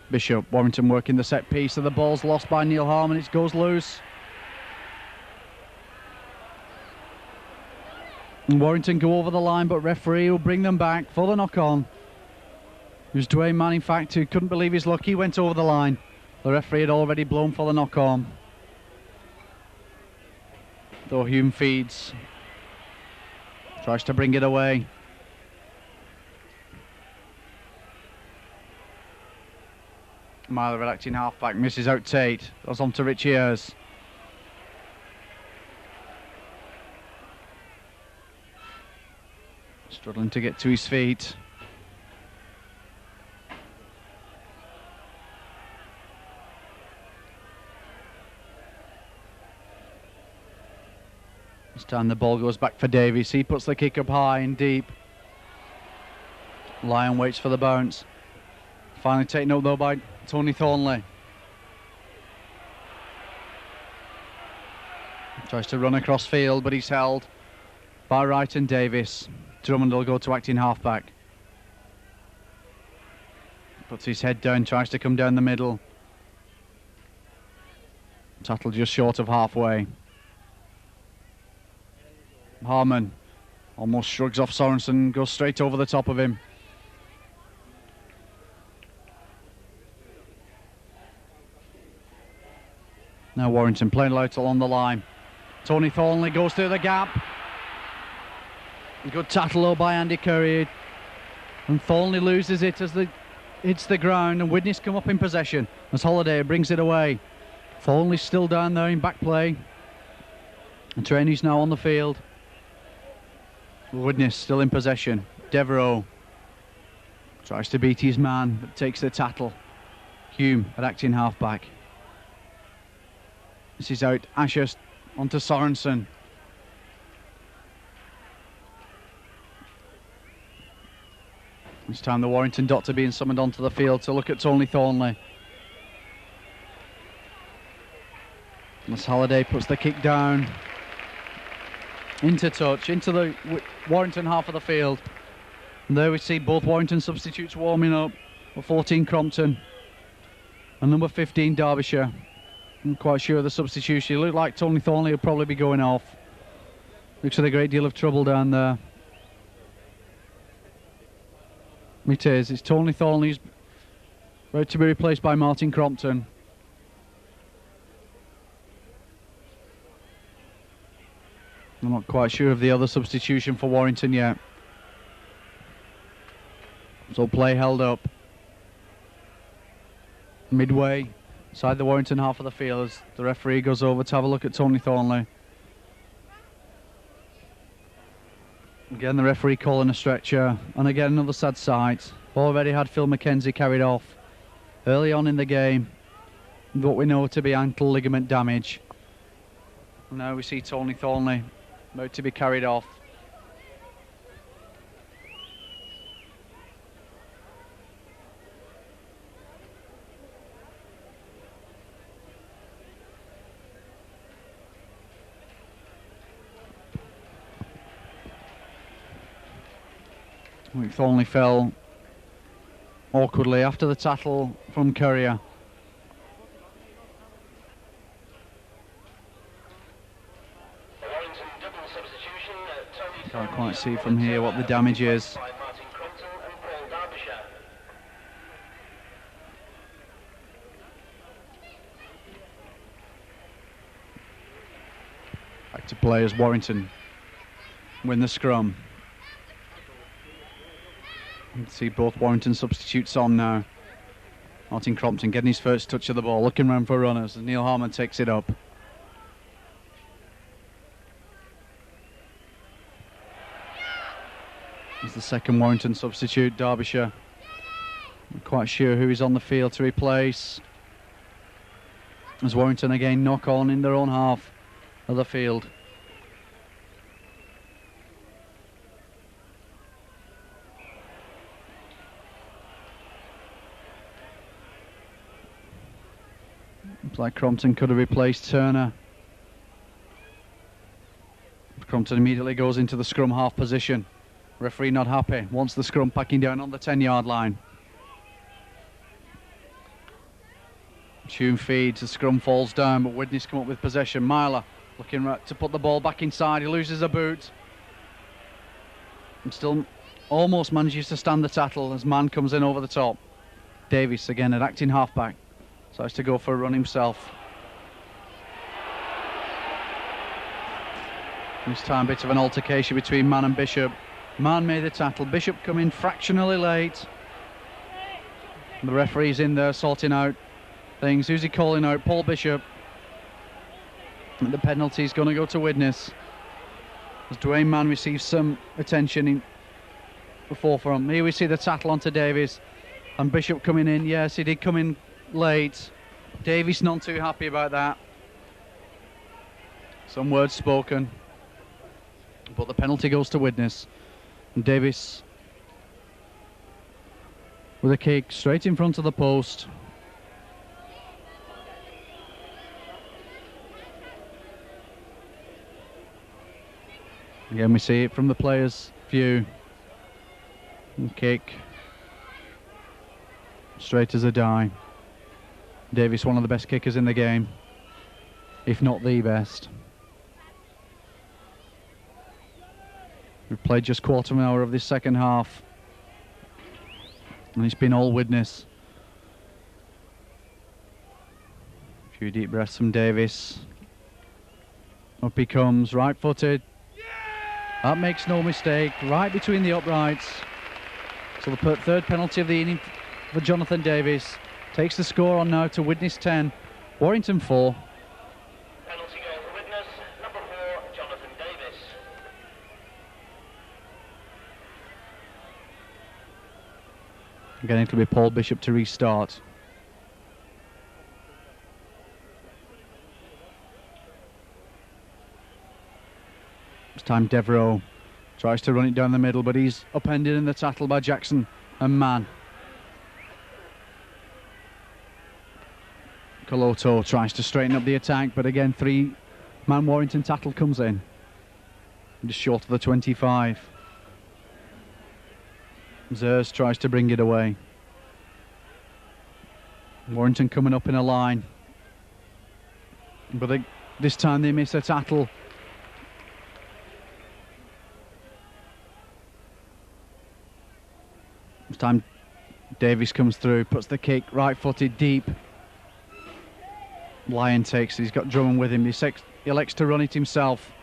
Bishop, Warrington working the set piece, and the ball's lost by Neil Harmon. It goes loose. And Warrington go over the line, but referee will bring them back for the knock-on. It was Dwayne Mann, in fact, who couldn't believe his luck. He went over the line. The referee had already blown for the knock-on. Though Hume feeds. Tries to bring it away. Myler acting half-back, misses out Tate. Goes on to Rich Ayres. Struggling to get to his feet. This time the ball goes back for Davies. He puts the kick up high and deep. Lyon waits for the bounce. Finally taken up though by Tony Thornley. Tries to run across field, but he's held by Wright and Davis. Drummond will go to acting halfback. Puts his head down, tries to come down the middle. Tattle just short of halfway. Harmon almost shrugs off Sorensen, goes straight over the top of him. Now Warrington playing out along the line. Tony Thornley goes through the gap. Good tackle by Andy Courier. And Thornley loses it as it hits the ground, and Widnes come up in possession as Holiday brings it away. Thornley's still down there in back play. And Trainey's now on the field. Widnes still in possession. Devereux tries to beat his man, but takes the tackle. Hume at acting halfback. This is out. Ashurst onto Sorensen. This time the Warrington doctor being summoned onto the field to look at Tony Thornley. As Halliday puts the kick down. Into touch, into the Warrington half of the field. And there we see both Warrington substitutes warming up. For 14 Crompton and number 15 Derbyshire. I'm quite sure of the substitution. It looked like Tony Thornley will probably be going off. Looks like a great deal of trouble down there. It is. It's Tony Thornley's about to be replaced by Martin Crompton. I'm not quite sure of the other substitution for Warrington yet. So play held up. Midway, inside the Warrington half of the field as the referee goes over to have a look at Tony Thornley. Again the referee calling a stretcher, and again another sad sight. Already had Phil McKenzie carried off early on in the game, what we know to be ankle ligament damage. And now we see Tony Thornley about to be carried off. Thornley fell awkwardly after the tackle from Courier. Can't quite see from here what the damage is. back to play as Warrington win the scrum. You can see both Warrington substitutes on now. Martin Crompton getting his first touch of the ball, looking round for runners as Neil Harmon takes it up. He's the second Warrington substitute, Derbyshire. Not quite sure who is on the field to replace. As Warrington again knock on in their own half of the field. Looks like Crompton could have replaced Turner. Crompton immediately goes into the scrum half position. Referee not happy, wants the scrum packing down on the 10-yard line. Tune feeds, the scrum falls down, but Widnes come up with possession. Myler looking to put the ball back inside, he loses a boot. And still almost manages to stand the tattle as Mann comes in over the top. Davies again, an acting halfback, starts to go for a run himself. This time a bit of an altercation between Mann and Bishop. Mann made the tackle, Bishop come in fractionally late. The referee's in there sorting out things. Who's he calling out? Paul Bishop. And the penalty's going to go to Widnes as Dwayne Mann receives some attention in the forefront. Here we see the tackle onto Davies and Bishop coming in. Yes, he did come in late. Davies not too happy about that. Some words spoken, but the penalty goes to Widnes. And Davies with a kick straight in front of the post. Again we see it from the players' view. And kick straight as a die. Davies, one of the best kickers in the game, if not the best. We've played just quarter of an hour of this second half, and it's been all Widnes. A few deep breaths from Davies. Up he comes, right-footed. That makes no mistake, right between the uprights. So the third penalty of the inning for Jonathan Davies. Takes the score on now to Widnes 10, Warrington 4. Penalty goal for Widnes, number 4, Jonathan Davies. Again, it'll be Paul Bishop to restart. This time Devereaux tries to run it down the middle, but he's upended in the tackle by Jackson and Mann. Coloto tries to straighten up the attack, but again, 3-man Warrington tackle comes in. Just short of the 25. Zers tries to bring it away. Warrington coming up in a line. But this time they miss a tackle. This time Davies comes through, puts the kick right-footed deep. Lyon takes it, he's got Drummond with him, he elects to run it himself.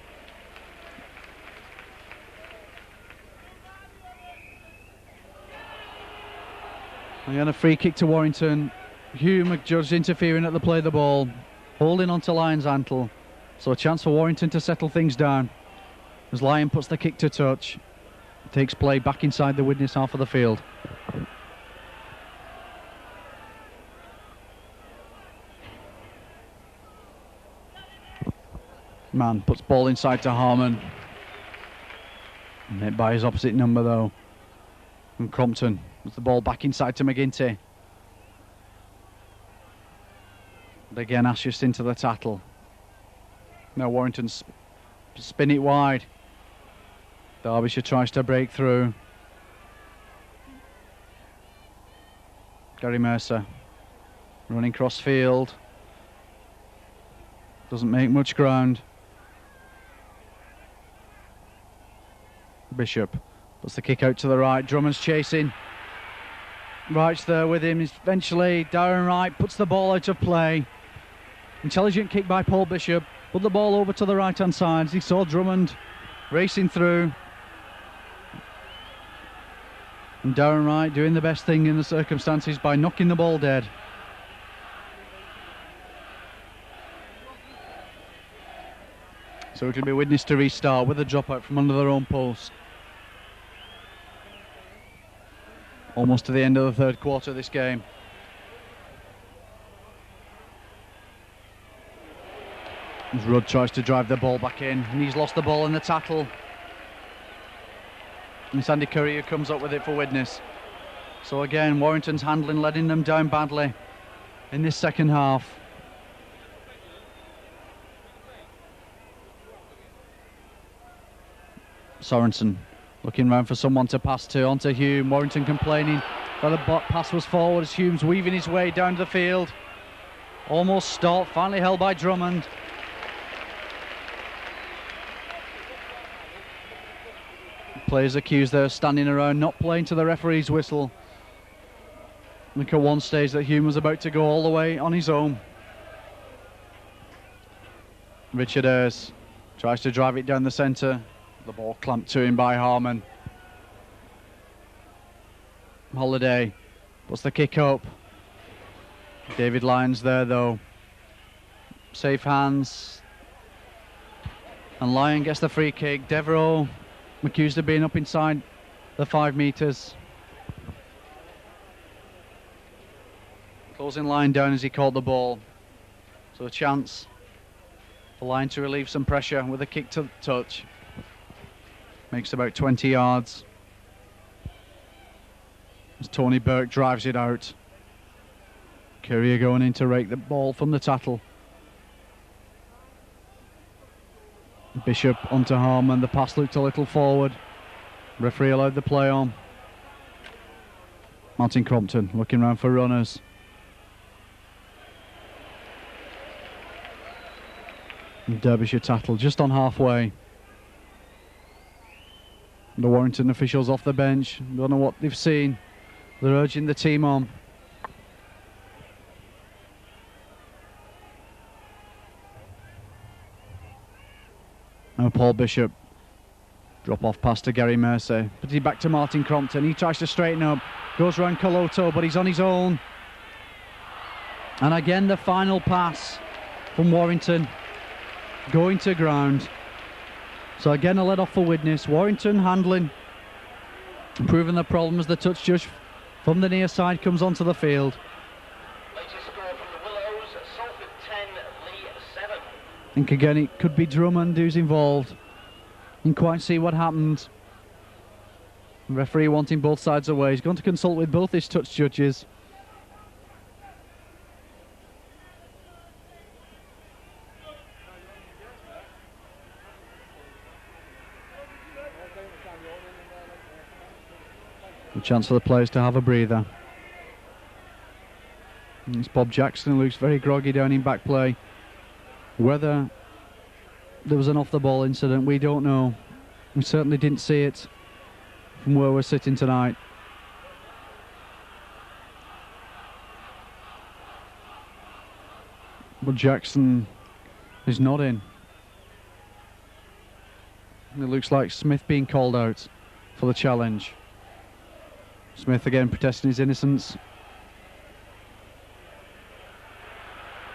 And a free kick to Warrington. Hugh McJudge interfering at the play of the ball, holding on to Lyon's ankle. So a chance for Warrington to settle things down as Lyon puts the kick to touch. Takes play back inside the Widnes half of the field. Mann puts ball inside to Harmon. Met by his opposite number though. And Crompton puts the ball back inside to McGinty. But again, Ashurst into the tackle. Now Warrington spin it wide. Derbyshire tries to break through. Gary Mercer running cross field. Doesn't make much ground. Bishop puts the kick out to the right. Drummond's chasing. Wright's there with him. Eventually Darren Wright puts the ball out of play. Intelligent kick by Paul Bishop. put the ball over to the right-hand side as he saw Drummond racing through. And Darren Wright doing the best thing in the circumstances by knocking the ball dead. So it'll be Widnes to restart with a dropout from under their own post. Almost to the end of the third quarter of this game. As Rudd tries to drive the ball back in, and he's lost the ball in the tackle. And it's Andy Curry who comes up with it for Widnes. So again, Warrington's handling letting them down badly in this second half. Sorensen looking round for someone to pass to, onto Hume. Warrington complaining that the pass was forward as Hume's weaving his way down the field. Almost stopped, finally held by Drummond. Players accused there of standing around, not playing to the referee's whistle. Look at one stage that Hume was about to go all the way on his own. Richard Ayres tries to drive it down the centre. The ball clamped to him by Harmon. Holiday puts the kick up. David Lyons there though. Safe hands. And Lyon gets the free kick. Devereaux accused of being up inside the 5 metres. Closing Lyon down as he caught the ball. So a chance for Lyon to relieve some pressure with a kick to touch. Makes about 20 yards. As Tony Burke drives it out. Courier going in to rake the ball from the tattle. Bishop onto Harmon. The pass looked a little forward. Referee allowed the play on. Martin Crompton looking round for runners. And Derbyshire tattle just on halfway. The Warrington officials off the bench. Don't know what they've seen. They're urging the team on. Now Paul Bishop. Drop off pass to Gary Mercer. But he's back to Martin Crompton. He tries to straighten up. Goes round Coloto, but he's on his own. And again the final pass from Warrington. Going to ground. So again a let off for Widnes. Warrington handling. Improving the problem as the touch judge from the near side comes onto the field. Latest score from the Willows, Salford 10, Lee 7. I think again it could be Drummond who's involved. Didn't quite see what happened. The referee wanting both sides away. He's going to consult with both his touch judges. A chance for the players to have a breather. And it's Bob Jackson who looks very groggy down in back play. Whether there was an off the ball incident, we don't know. We certainly didn't see it from where we're sitting tonight. But Jackson is not in. It looks like Smith being called out for the challenge. Smith again protesting his innocence.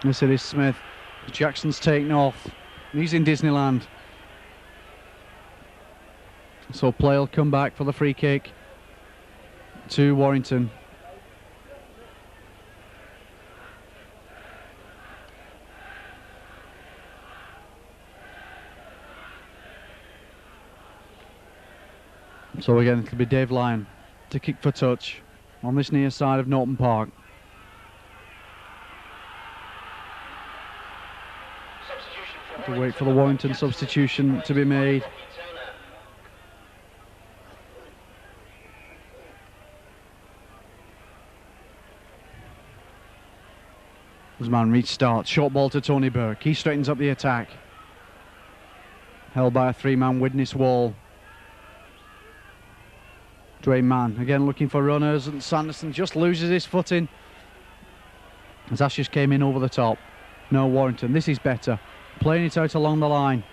Yes, it is Smith. Jackson's taken off. He's in Disneyland. So play will come back for the free kick to Warrington. So again it'll be Dave Lyon to kick for touch on this near side of Norton Park. To wait for the Warrington substitution to be made. As man restarts, short ball to Tony Burke. He straightens up the attack. Held by a 3-man Widnes wall. Dwayne Mann again looking for runners, and Sanderson just loses his footing as Ashes came in over the top. No, Warrington, this is better. playing it out along the line.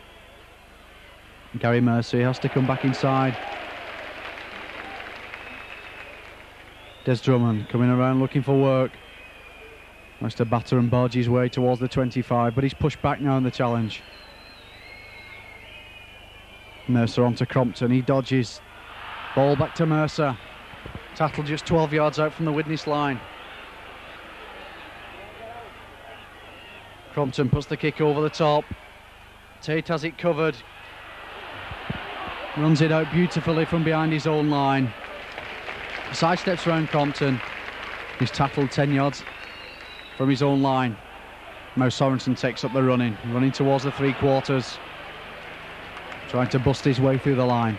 Gary Mercer has to come back inside. Des Drummond coming around looking for work. Wants to batter and barge his way towards the 25, but he's pushed back now in the challenge. Mercer on to Crompton, he dodges. Ball back to Mercer. Tattle just 12 yards out from the Widnes line. Crompton puts the kick over the top. Tate has it covered. Runs it out beautifully from behind his own line. Sidesteps round Crompton. He's tackled 10 yards from his own line. Mo Sorensen takes up the running towards the 3/4. Trying to bust his way through the line.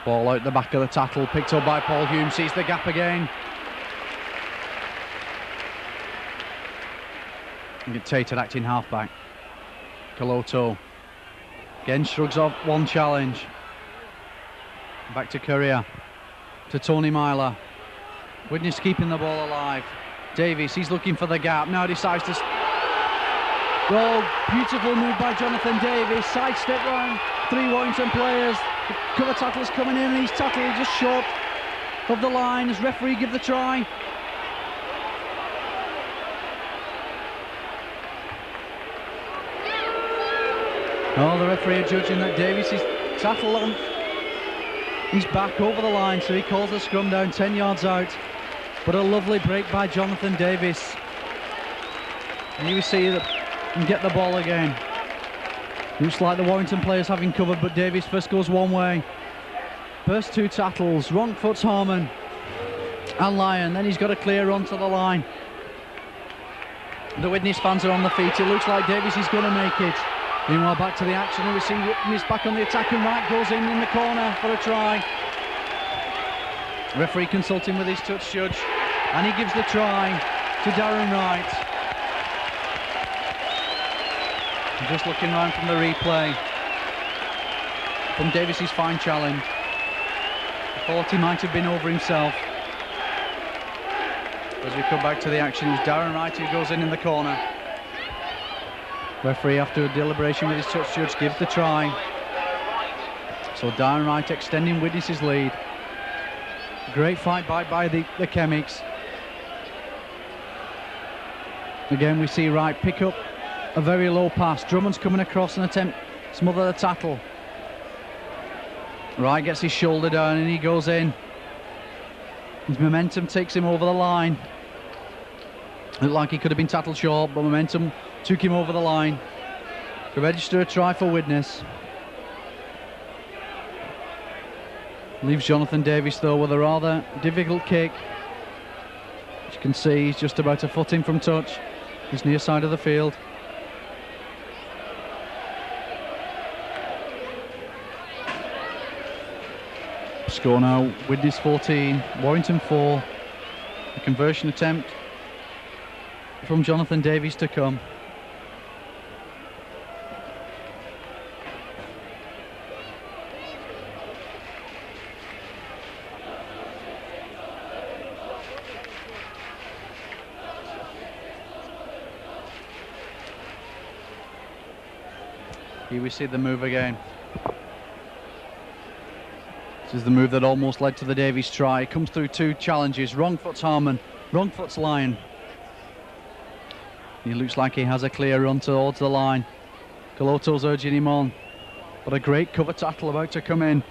Ball out the back of the tackle, picked up by Paul Hume, sees the gap again. And Tate at acting halfback. Coloto again shrugs off one challenge. Back to Courier, to Tony Myler. Widnes keeping the ball alive. Davies, he's looking for the gap, now decides to... Oh, beautiful move by Jonathan Davies, sidestep round 3 Warrington players. The cover tackle's coming in and he's tackled just short of the line as referee give the try. Oh, the referee judging that Davies is tackle on. He's back over the line, so he calls the scrum down 10 yards out. But a lovely break by Jonathan Davies. And you see that and get the ball again. Looks like the Warrington players having covered, but Davies first goes one way. First 2 tackles, wrong foot's Harmon and Lyon. Then he's got a clear run to the line. The Widnes fans are on the feet. It looks like Davies is going to make it. Meanwhile, back to the action, and we see Widnes back on the attacking right, goes in the corner for a try. Referee consulting with his touch judge, and he gives the try to Darren Wright. And just looking round from the replay, from Davies' fine challenge, I thought he might have been over himself. As we come back to the action, it's Darren Wright who goes in the corner. Referee, after a deliberation with his touch judge, gives the try. So Darren Wright extending Widnes' lead. Great fight by the Chemics. Again, we see Wright pick up a very low pass. Drummond's coming across and attempt to smother the tackle. Wright gets his shoulder down and he goes in. His momentum takes him over the line. Looked like he could have been tackled short, but momentum took him over the line to register a try for Widnes. Leaves Jonathan Davies though with a rather difficult kick. As you can see, he's just about a foot in from touch. He's near side of the field. Score now, Widnes 14, Warrington 4. A conversion attempt from Jonathan Davies to come. Here we see the move again. This is the move that almost led to the Davies try. It comes through 2 challenges. Wrong foot's Harmon, wrong foot's Lyon. He looks like he has a clear run towards the line. Coloto's urging him on. But a great cover tackle about to come in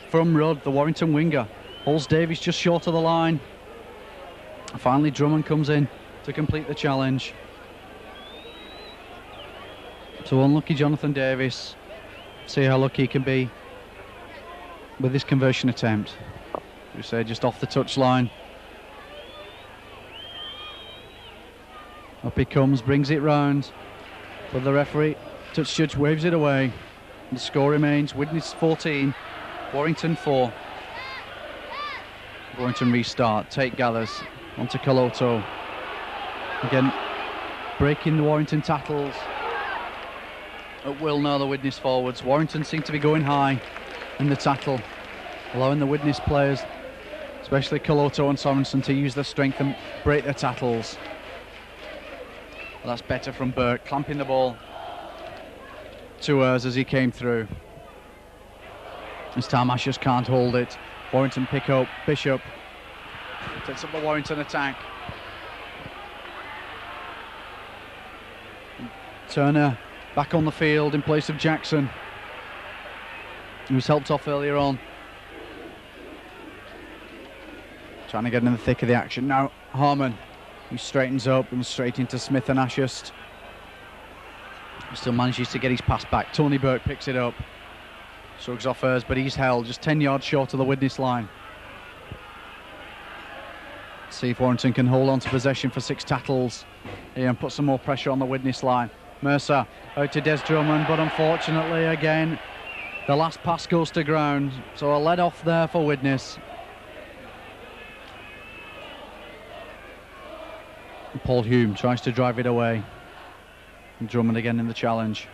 from Rudd, the Warrington winger. Holds Davies just short of the line. Finally Drummond comes in to complete the challenge. So unlucky Jonathan Davies. See how lucky he can be with this conversion attempt. We say just off the touchline. Up he comes, brings it round, but the referee, touch judge, waves it away. The score remains Widnes 14, Warrington 4. Warrington restart. Tate gathers onto Coloto. Again, breaking the Warrington tackles. At will now, the Widnes forwards. Warrington seem to be going high in the tackle, allowing the Widnes players especially Coloto and Sorensen, to use their strength and break their tackles. Well, that's better from Burke, clamping the ball to us as he came through. This time Ashurst can't hold it. Warrington pick up, Bishop takes up the Warrington attack. Turner back on the field in place of Jackson, who was helped off earlier on. Trying to get in the thick of the action now. Harmon, who straightens up and straight into Smith and Ashurst. Still manages to get his pass back. Tony Burke picks it up. Shrugs off hers, but he's held just 10 yards short of the Widnes line. See if Warrington can hold on to possession for 6 tackles here and put some more pressure on the Widnes line. Mercer out to Des Drummond, but unfortunately again the last pass goes to ground, so a let off there for Widnes. Paul Hume tries to drive it away, and Drummond again in the challenge.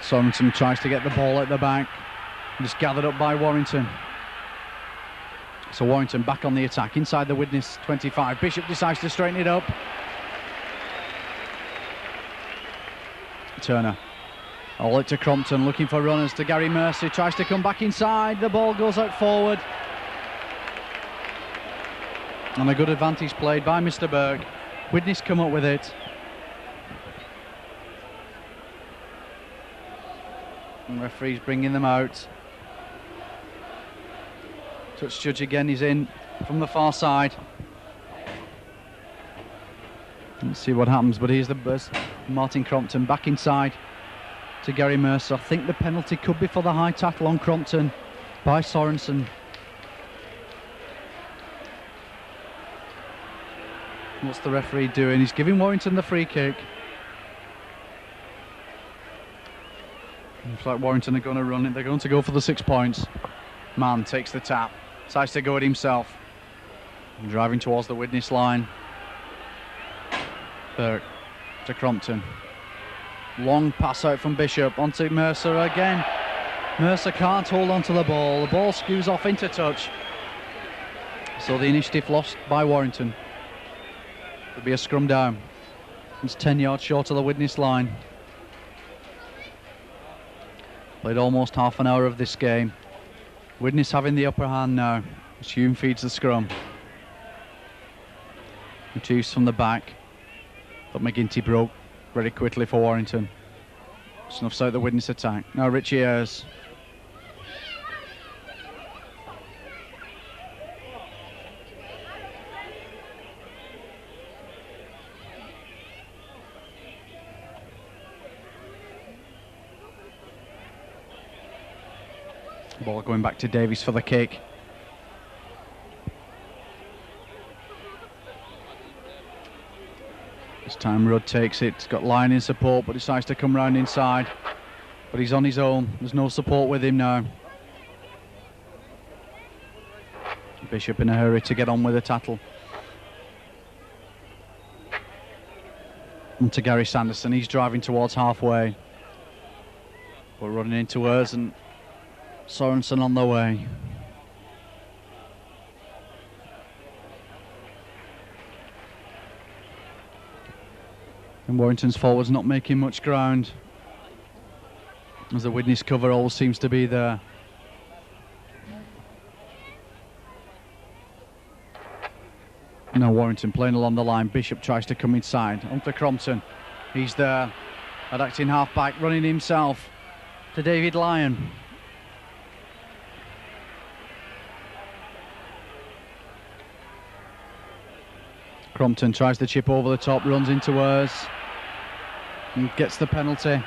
Sorensen tries to get the ball at the back, just gathered up by Warrington. So Warrington back on the attack inside the Widnes 25. Bishop decides to straighten it up. Turner, all it to Crompton, looking for runners to Gary Mercer, tries to come back inside, the ball goes out forward. And a good advantage played by Mr. Burke. Widnes come up with it. And referee's bringing them out. Touch judge again is in from the far side. Let's see what happens, but here's the buzz. Martin Crompton back inside to Gary Mercer. I think the penalty could be for the high tackle on Crompton by Sorensen. What's the referee doing? He's giving Warrington the free kick. Looks like Warrington are going to run it. They're going to go for the 6 points. Mann takes the tap, decides to go it himself. Driving towards the Widnes line. Burke to Crompton. Long pass out from Bishop onto Mercer again. Mercer can't hold on to the ball. The ball skews off into touch. So the initiative lost by Warrington. Could be a scrum down. It's 10 yards short of the Widnes line. Played almost half an hour of this game. Widnes having the upper hand now as Hume feeds the scrum. Retrieves from the back, but McGinty broke very quickly for Warrington. Snuffs out the Widnes attack. Now Richie Ayres. Ball going back to Davies for the kick. This time Rudd takes it. He's got line in support, but decides to come round inside. But he's on his own. There's no support with him now. Bishop in a hurry to get on with the tackle. And to Gary Sanderson. He's driving towards halfway. We're running into us and Sorensen on the way. And Warrington's forwards not making much ground, as the Widnes cover all seems to be there. Now Warrington playing along the line. Bishop tries to come inside onto Crompton. He's there at acting half back, running himself to David Lyon. Crompton tries to chip over the top, runs into hers and gets the penalty.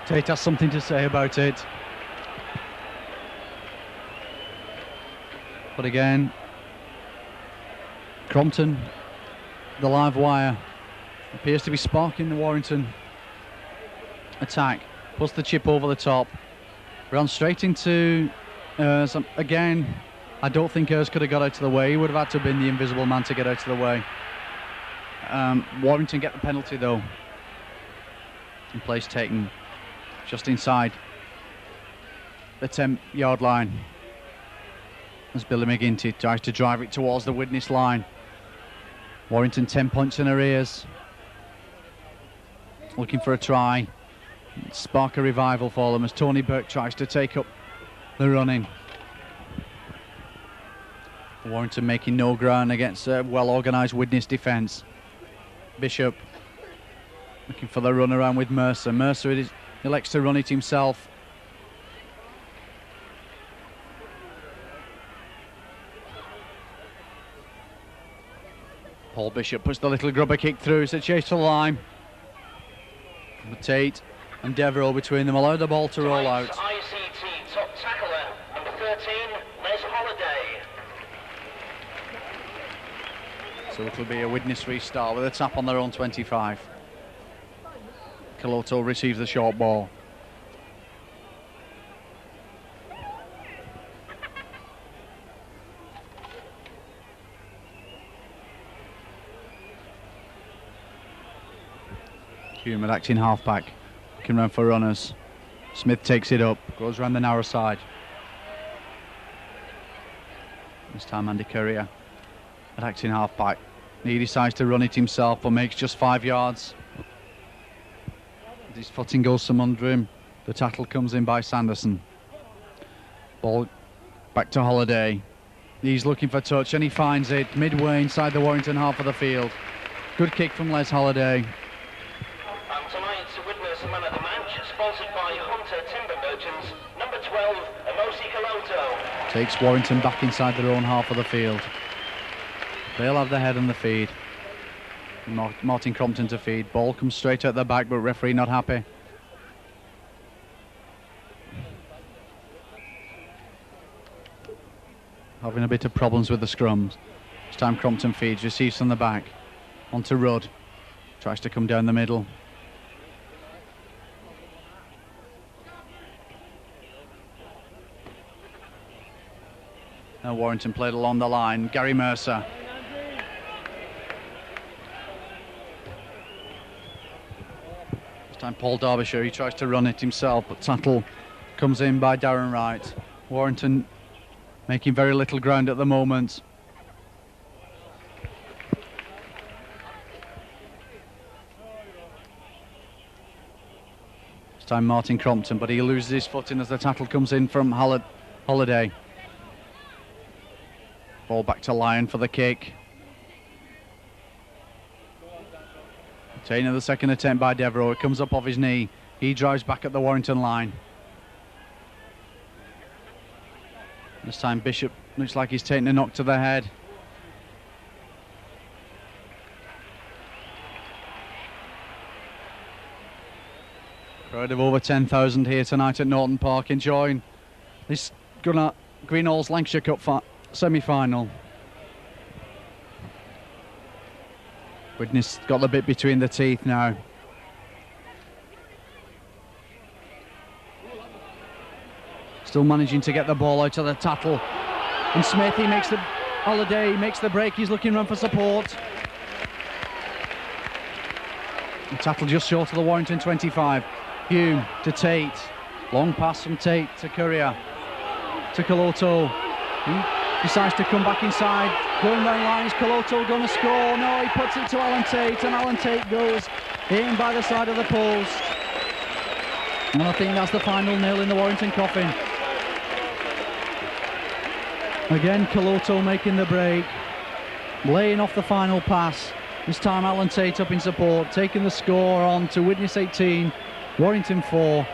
Tate has something to say about it. But again, Crompton, the live wire, appears to be sparking the Warrington attack. Puts the chip over the top. Ran straight into again, I don't think Ayres could have got out of the way. He would have had to have been the invisible man to get out of the way. Warrington get the penalty though. And place taken just inside the 10-yard line as Billy McGinty tries to drive it towards the Widnes line. Warrington 10 points in arrears, looking for a try, spark a revival for them as Tony Burke tries to take up the running. Warrington making no ground against a well-organised Widnes defence. Bishop looking for the run around with Mercer. Mercer elects to run it himself. Paul Bishop puts the little grubber kick through. It's a chase to the line. But Tate and Devereux between them allow the ball to roll out. ICT top tackler, number 13, Les Holiday. So it'll be a Widnes restart with a tap on their own 25. Coloto receives the short ball. Hume at acting halfback, looking round for runners. Smith takes it up, goes round the narrow side. This time Andy Courier at acting halfback. He decides to run it himself but makes just 5 yards. His footing goes some under him. The tackle comes in by Sanderson. Ball back to Holiday. He's looking for touch and he finds it midway inside the Warrington half of the field. Good kick from Les Holiday. Tonight's Widnes man of the match, sponsored by Hunter Timber Merchants, number 12, Amosi Coloto. Takes Warrington back inside their own half of the field. They'll have the head and the feed. Martin Crompton to feed. Ball comes straight at the back, but referee not happy. Having a bit of problems with the scrums. This time Crompton feeds, receives from the back. On to Rudd. Tries to come down the middle. Now Warrington played along the line. Gary Mercer. This time Paul Derbyshire, he tries to run it himself, but tackle comes in by Darren Wright. Warrington making very little ground at the moment. This time Martin Crompton, but he loses his footing as the tackle comes in from Holiday. Ball back to Lyon for the kick. Taking the second attempt by Devereux. It comes up off his knee. He drives back at the Warrington line. This time Bishop looks like he's taking a knock to the head. Crowd of over 10,000 here tonight at Norton Park enjoying this Greenall's Lancashire Cup semi-final. Widnes got the bit between the teeth now. Still managing to get the ball out of the tackle. And Smith, Holiday makes the break. He's looking around for support. The tackle just short of the Warrington 25. Hume to Tate. Long pass from Tate to Courier. To Coloto. He decides to come back inside. Going round lines. Coloto going to score. No, he puts it to Alan Tate. And Alan Tate goes in by the side of the post. And I think that's the final nail in the Warrington coffin. Again, Coloto making the break, laying off the final pass. This time Alan Tate up in support, taking the score on to Widnes 18, Warrington 4.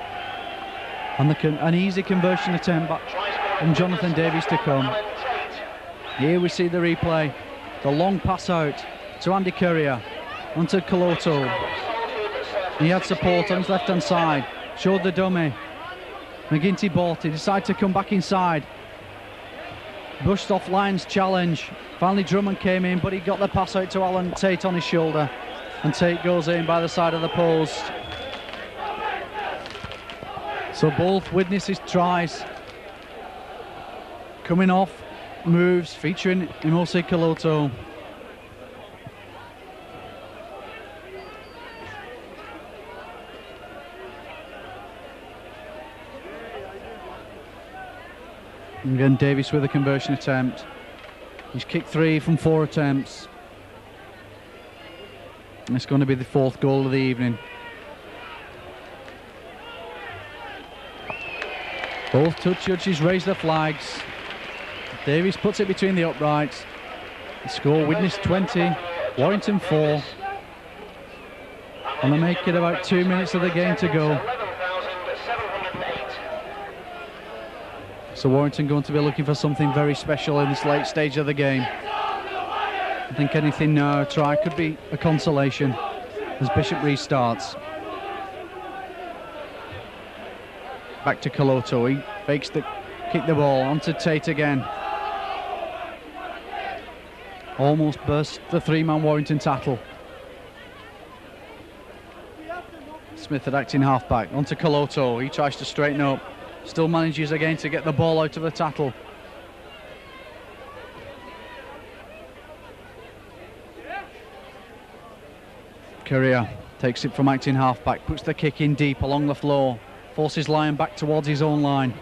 And an easy conversion attempt from Jonathan Davies to come. Here we see the replay. The long pass out to Andy Courier, onto Coloto. He had support on his left-hand side, showed the dummy. McGinty bought it, decided to come back inside. Brushed off Lyon's challenge. Finally Drummond came in, but he got the pass out to Alan Tate on his shoulder. And Tate goes in by the side of the post. So both Widnes' tries coming off moves featuring Amosi Coloto. And again, Davies with a conversion attempt. He's kicked 3 from 4 attempts. And it's going to be the 4th goal of the evening. Both touch judges raise their flags. Davies puts it between the uprights. The score, Widnes 20, Warrington 4. And they make it about 2 minutes of the game to go. So Warrington going to be looking for something very special in this late stage of the game. I think anything now try could be a consolation as Bishop restarts. Back to Coloto. He fakes the kick the ball onto Tate again. Almost burst the 3-man Warrington tackle. Smith at acting halfback onto Coloto. He tries to straighten up. Still manages again to get the ball out of the tackle. Courier takes it from acting halfback, puts the kick in deep along the floor, forces Lyon back towards his own line.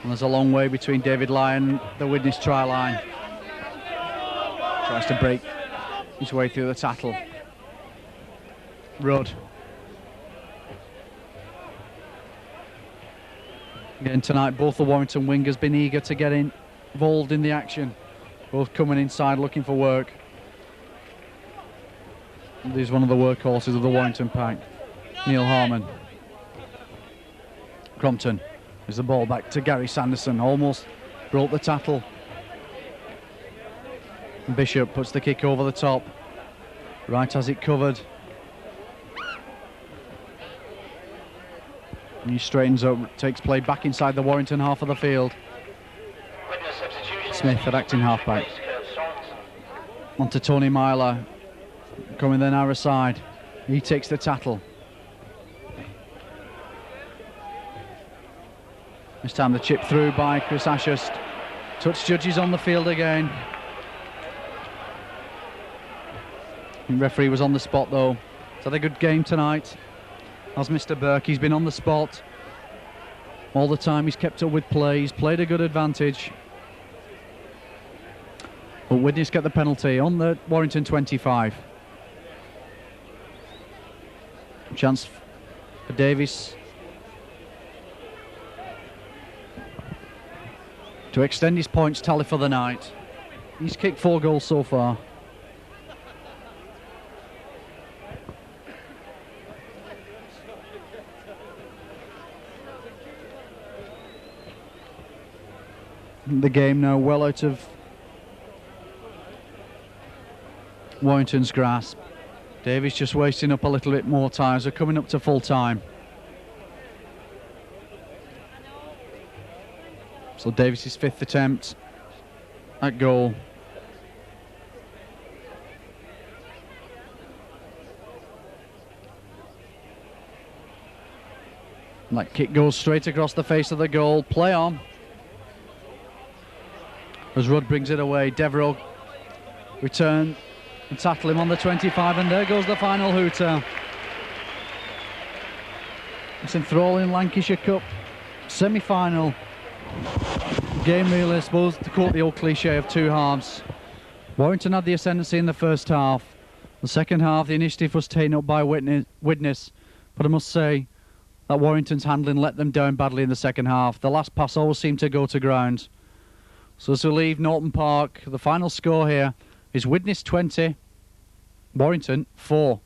And there's a long way between David Lyon and the Widnes try line. Tries to break his way through the tackle. Rudd. Again tonight, both the Warrington wingers been eager to get involved in the action. Both coming inside looking for work. He's one of the workhorses of the Warrington pack, Neil Harmon. Crompton is the ball back to Gary Sanderson. Almost broke the tackle. Bishop puts the kick over the top. Wright has it covered. And he straightens up, takes play back inside the Warrington half of the field. Smith at acting halfback. Onto Tony Myler. Coming the narrow side. He takes the tackle. This time the chip through by Chris Ashurst. Touch judges on the field again. The referee was on the spot though. He's had a good game tonight. As Mr. Burke, he's been on the spot all the time. He's kept up with play. He's played a good advantage. But Widnes get the penalty on the Warrington 25. Chance for Davies to extend his points tally for the night. He's kicked 4 goals so far. The game now well out of Warrington's grasp. Davies just wasting up a little bit more time. We're coming up to full time. So Davies' 5th attempt at goal. And that kick goes straight across the face of the goal. Play on. As Rudd brings it away, Devereux return and tackle him on the 25, and there goes the final hooter. It's enthralling Lancashire Cup semi-final game, really, I suppose, to quote the old cliche of 2 halves. Warrington had the ascendancy in the first half. The second half, the initiative was taken up by Widnes, but I must say that Warrington's handling let them down badly in the second half. The last pass always seemed to go to ground. So as we leave Norton Park, the final score here is Widnes 20, Warrington 4.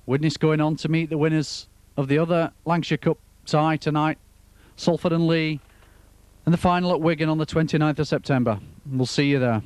Widnes going on to meet the winners of the other Lancashire Cup tie tonight, Salford and Lee, and the final at Wigan on the 29th of September. We'll see you there.